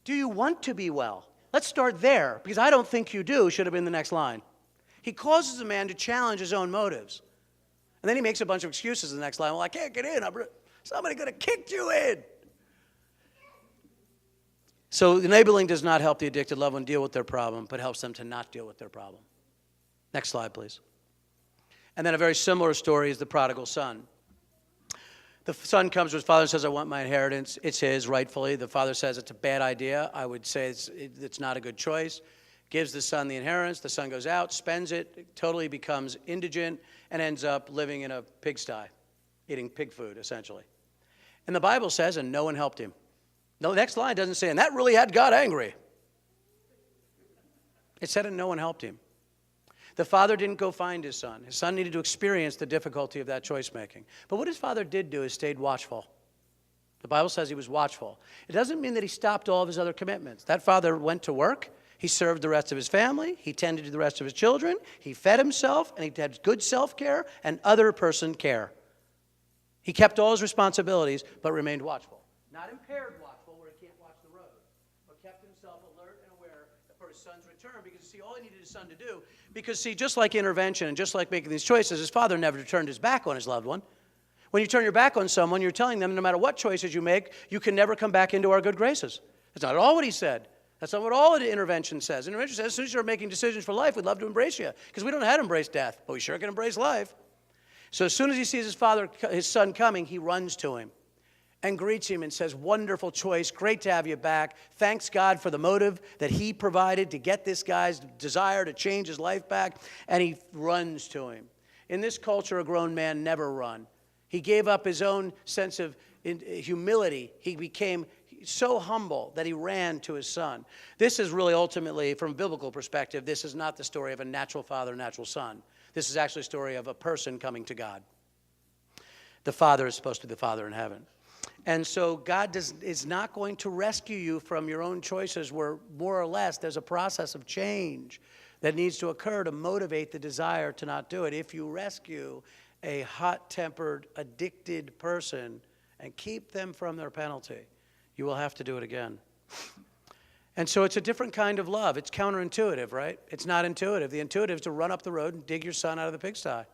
Do you want to be well? Let's start there, because I don't think you do, should have been the next line. He causes the man to challenge his own motives. And then he makes a bunch of excuses in the next line. Well, I can't get in. Somebody could have kicked you in. So enabling does not help the addicted loved one deal with their problem, but helps them to not deal with their problem. Next slide, please. And then a very similar story is the prodigal son. The son comes to his father and says, I want my inheritance. It's his, rightfully. The father says it's a bad idea. I would say it's not a good choice. Gives the son the inheritance. The son goes out, spends it, totally becomes indigent, and ends up living in a pigsty, eating pig food, essentially. And the Bible says, and no one helped him. The next line doesn't say, and that really had God angry. It said, and no one helped him. The father didn't go find his son. His son needed to experience the difficulty of that choice making. But what his father did do is stayed watchful. The Bible says he was watchful. It doesn't mean that he stopped all of his other commitments. That father went to work. He served the rest of his family. He tended to the rest of his children. He fed himself, and he had good self-care and other person care. He kept all his responsibilities, but remained watchful. Not impaired watchful, where he can't watch the road, but kept himself alert and aware for his son's return, because, see, all he needed his son to do, because, see, just like intervention and just like making these choices, his father never turned his back on his loved one. When you turn your back on someone, you're telling them no matter what choices you make, you can never come back into our good graces. That's not at all what he said. That's not what all the intervention says. Intervention says, as soon as you're making decisions for life, we'd love to embrace you, because we don't know how to embrace death, but we sure can embrace life. So as soon as he sees his son coming, he runs to him and greets him and says, wonderful choice, great to have you back. Thanks God for the motive that he provided to get this guy's desire to change his life back. And he runs to him. In this culture, a grown man never run. He gave up his own sense of humility. He became so humble that he ran to his son. This is really ultimately, from a biblical perspective, this is not the story of a natural father, natural son. This is actually a story of a person coming to God. The Father is supposed to be the Father in heaven. And so God is not going to rescue you from your own choices where more or less there's a process of change that needs to occur to motivate the desire to not do it. If you rescue a hot-tempered, addicted person and keep them from their penalty, you will have to do it again. And so it's a different kind of love. It's counterintuitive, right? It's not intuitive. The intuitive is to run up the road and dig your son out of the pigsty.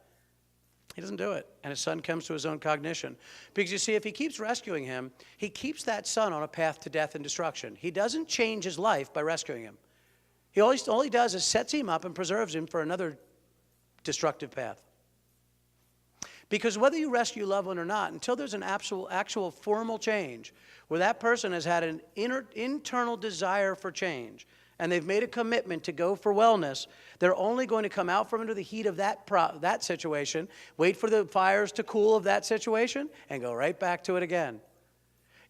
He doesn't do it. And his son comes to his own cognition. Because you see, if he keeps rescuing him, he keeps that son on a path to death and destruction. He doesn't change his life by rescuing him. All he does is sets him up and preserves him for another destructive path. Because whether you rescue a loved one or not, until there's an actual formal change, where that person has had an internal desire for change, and they've made a commitment to go for wellness, they're only going to come out from under the heat of that situation, wait for the fires to cool of that situation, and go right back to it again.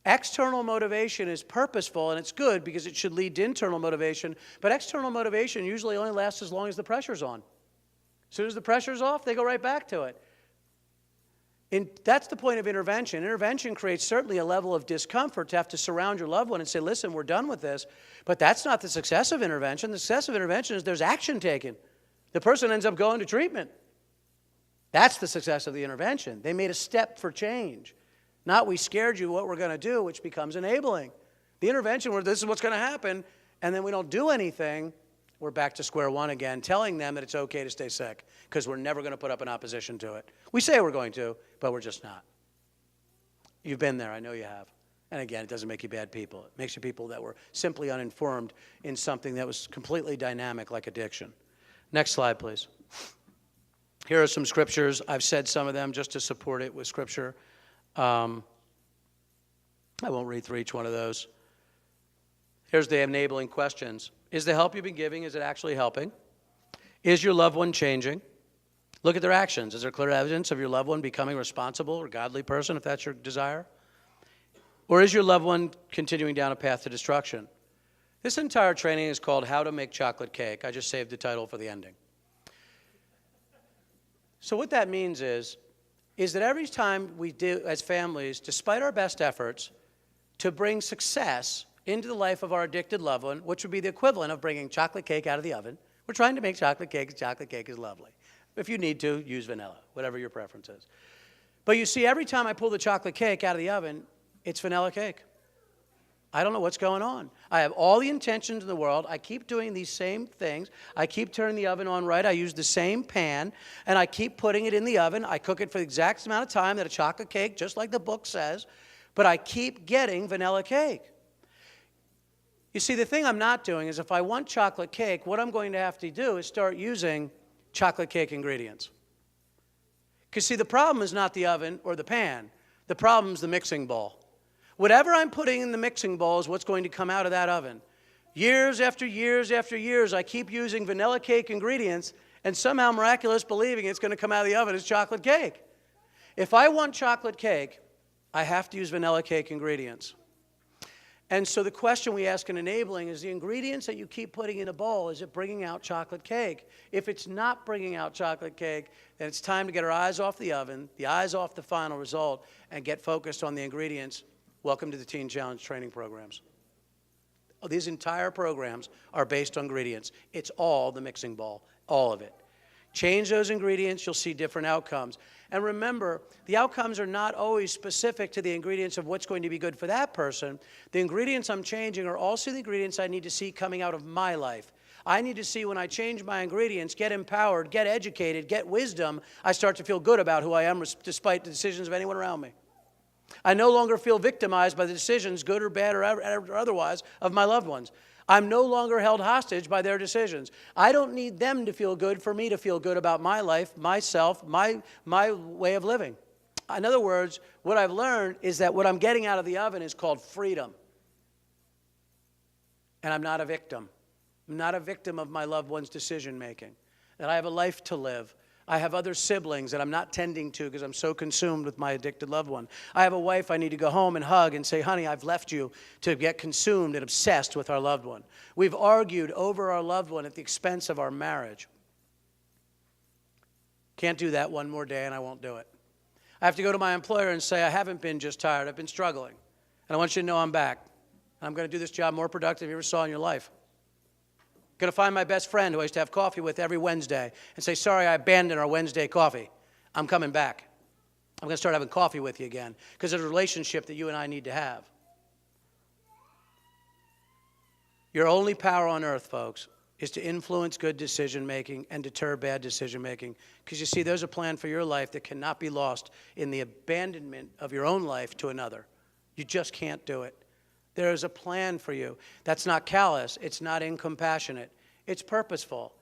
External motivation is purposeful, and it's good because it should lead to internal motivation, but external motivation usually only lasts as long as the pressure's on. As soon as the pressure's off, they go right back to it. That's the point of intervention. Intervention creates certainly a level of discomfort to have to surround your loved one and say, listen, we're done with this. But that's not the success of intervention. The success of intervention is there's action taken. The person ends up going to treatment. That's the success of the intervention. They made a step for change. Not we scared you what we're going to do, which becomes enabling. The intervention where this is what's going to happen, and then we don't do anything, we're back to square one again, telling them that it's okay to stay sick because we're never going to put up an opposition to it. We say we're going to, but we're just not. You've been there. I know you have. And again, it doesn't make you bad people. It makes you people that were simply uninformed in something that was completely dynamic like addiction. Next slide, please. Here are some scriptures. I've said some of them just to support it with scripture. I won't read through each one of those. Here's the enabling questions. Is the help you've been giving, is it actually helping? Is your loved one changing? Look at their actions. Is there clear evidence of your loved one becoming a responsible or godly person, if that's your desire? Or is your loved one continuing down a path to destruction? This entire training is called How to Make Chocolate Cake. I just saved the title for the ending. So what that means is that every time we do, as families, despite our best efforts to bring success into the life of our addicted loved one, which would be the equivalent of bringing chocolate cake out of the oven. We're trying to make chocolate cake. Chocolate cake is lovely. If you need to, use vanilla, whatever your preference is. But you see, every time I pull the chocolate cake out of the oven, it's vanilla cake. I don't know what's going on. I have all the intentions in the world. I keep doing these same things. I keep turning the oven on right. I use the same pan, and I keep putting it in the oven. I cook it for the exact amount of time that a chocolate cake, just like the book says, but I keep getting vanilla cake. You see, the thing I'm not doing is if I want chocolate cake, what I'm going to have to do is start using chocolate cake ingredients. Because, see, the problem is not the oven or the pan. The problem is the mixing bowl. Whatever I'm putting in the mixing bowl is what's going to come out of that oven. Years after years after years, I keep using vanilla cake ingredients and somehow miraculous believing it's going to come out of the oven as chocolate cake. If I want chocolate cake, I have to use vanilla cake ingredients. And so the question we ask in enabling is the ingredients that you keep putting in a bowl, is it bringing out chocolate cake? If it's not bringing out chocolate cake, then it's time to get our eyes off the oven, the eyes off the final result, and get focused on the ingredients. Welcome to the Teen Challenge training programs. These entire programs are based on ingredients. It's all the mixing bowl, all of it. Change those ingredients, you'll see different outcomes. And remember, the outcomes are not always specific to the ingredients of what's going to be good for that person. The ingredients I'm changing are also the ingredients I need to see coming out of my life. I need to see when I change my ingredients, get empowered, get educated, get wisdom, I start to feel good about who I am despite the decisions of anyone around me. I no longer feel victimized by the decisions, good or bad or otherwise, of my loved ones. I'm no longer held hostage by their decisions. I don't need them to feel good for me to feel good about my life, myself, my way of living. In other words, what I've learned is that what I'm getting out of the oven is called freedom. And I'm not a victim. I'm not a victim of my loved one's decision making. That I have a life to live. I have other siblings that I'm not tending to because I'm so consumed with my addicted loved one. I have a wife I need to go home and hug and say, honey, I've left you to get consumed and obsessed with our loved one. We've argued over our loved one at the expense of our marriage. Can't do that one more day and I won't do it. I have to go to my employer and say, I haven't been just tired, I've been struggling. And I want you to know I'm back. I'm going to do this job more productive than you ever saw in your life. Going to find my best friend who I used to have coffee with every Wednesday and say, sorry, I abandoned our Wednesday coffee. I'm coming back. I'm going to start having coffee with you again because there's a relationship that you and I need to have. Your only power on earth, folks, is to influence good decision-making and deter bad decision-making. Because you see, there's a plan for your life that cannot be lost in the abandonment of your own life to another. You just can't do it. There is a plan for you. That's not callous. It's not incompassionate. It's purposeful.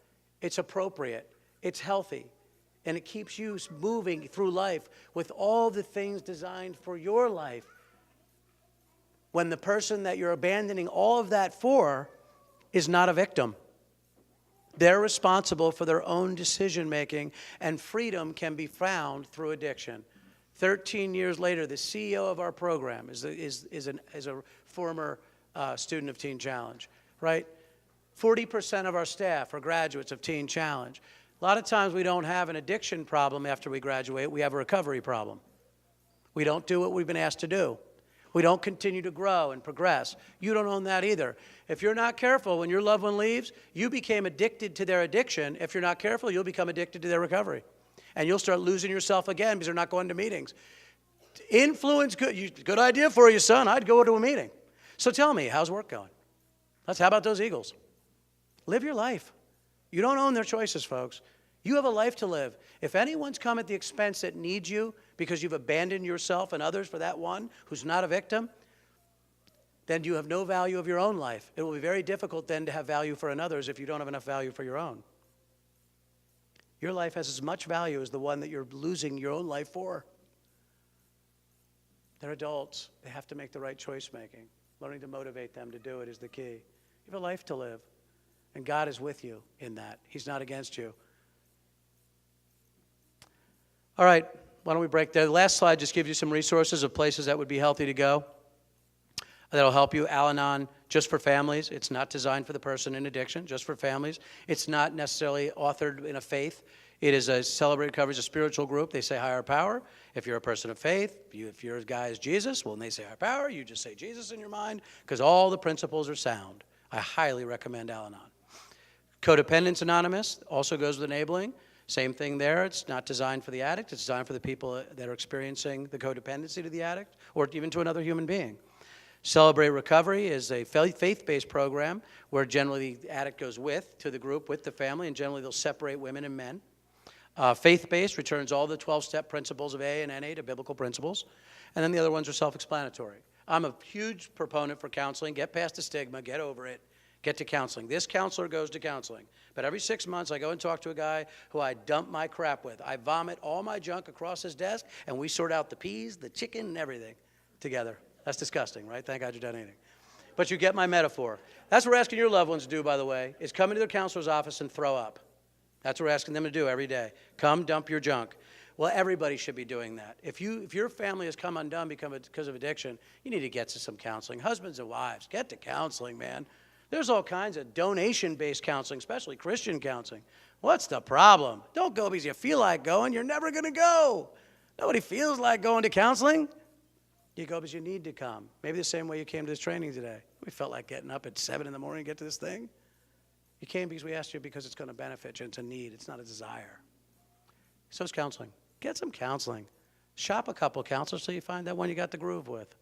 It's appropriate. It's healthy. And it keeps you moving through life with all the things designed for your life. When the person that you're abandoning all of that for is not a victim. They're responsible for their own decision-making, and freedom can be found through addiction. 13 years later, the CEO of our program is a former student of Teen Challenge, right? 40% of our staff are graduates of Teen Challenge. A lot of times we don't have an addiction problem after we graduate. We have a recovery problem. We don't do what we've been asked to do. We don't continue to grow and progress. You don't own that either. If you're not careful, when your loved one leaves, you became addicted to their addiction. If you're not careful, you'll become addicted to their recovery. And you'll start losing yourself again because they're not going to meetings. Influence, good idea for you, son. I'd go to a meeting. So tell me, how's work going? How about those Eagles? Live your life. You don't own their choices, folks. You have a life to live. If anyone's come at the expense that needs you because you've abandoned yourself and others for that one who's not a victim, then you have no value of your own life. It will be very difficult then to have value for another's if you don't have enough value for your own. Your life has as much value as the one that you're losing your own life for. They're adults. They have to make the right choice making. Learning to motivate them to do it is the key. You have a life to live, and God is with you in that. He's not against you. All right, why don't we break there? The last slide just gives you some resources of places that would be healthy to go. That'll help you. Al-Anon, just for families. It's not designed for the person in addiction, just for families. It's not necessarily authored in a faith. It is a Celebrate Recovery, a spiritual group. They say higher power. If you're a person of faith, if your guy is Jesus, well, when they say higher power, you just say Jesus in your mind because all the principles are sound. I highly recommend Al-Anon. Codependence Anonymous also goes with enabling. Same thing there. It's not designed for the addict. It's designed for the people that are experiencing the codependency to the addict or even to another human being. Celebrate Recovery is a faith-based program where generally the addict goes to the group, with the family, and generally they'll separate women and men. Faith-based returns all the 12-step principles of A and NA to biblical principles. And then the other ones are self-explanatory. I'm a huge proponent for counseling. Get past the stigma. Get over it. Get to counseling. This counselor goes to counseling. But every 6 months, I go and talk to a guy who I dump my crap with. I vomit all my junk across his desk, and we sort out the peas, the chicken, and everything together. That's disgusting, right? Thank God you're done eating. But you get my metaphor. That's what we're asking your loved ones to do, by the way, is come into their counselor's office and throw up. That's what we're asking them to do every day. Come dump your junk. Well, everybody should be doing that. If your family has come undone because of addiction, you need to get to some counseling. Husbands and wives, get to counseling, man. There's all kinds of donation-based counseling, especially Christian counseling. What's the problem? Don't go because you feel like going. You're never going to go. Nobody feels like going to counseling. You go because you need to come. Maybe the same way you came to this training today. We felt like getting up at 7 in the morning to get to this thing. You came because we asked you because it's going to benefit you. It's a need. It's not a desire. So is counseling. Get some counseling. Shop a couple of counselors till you find that one you got the groove with.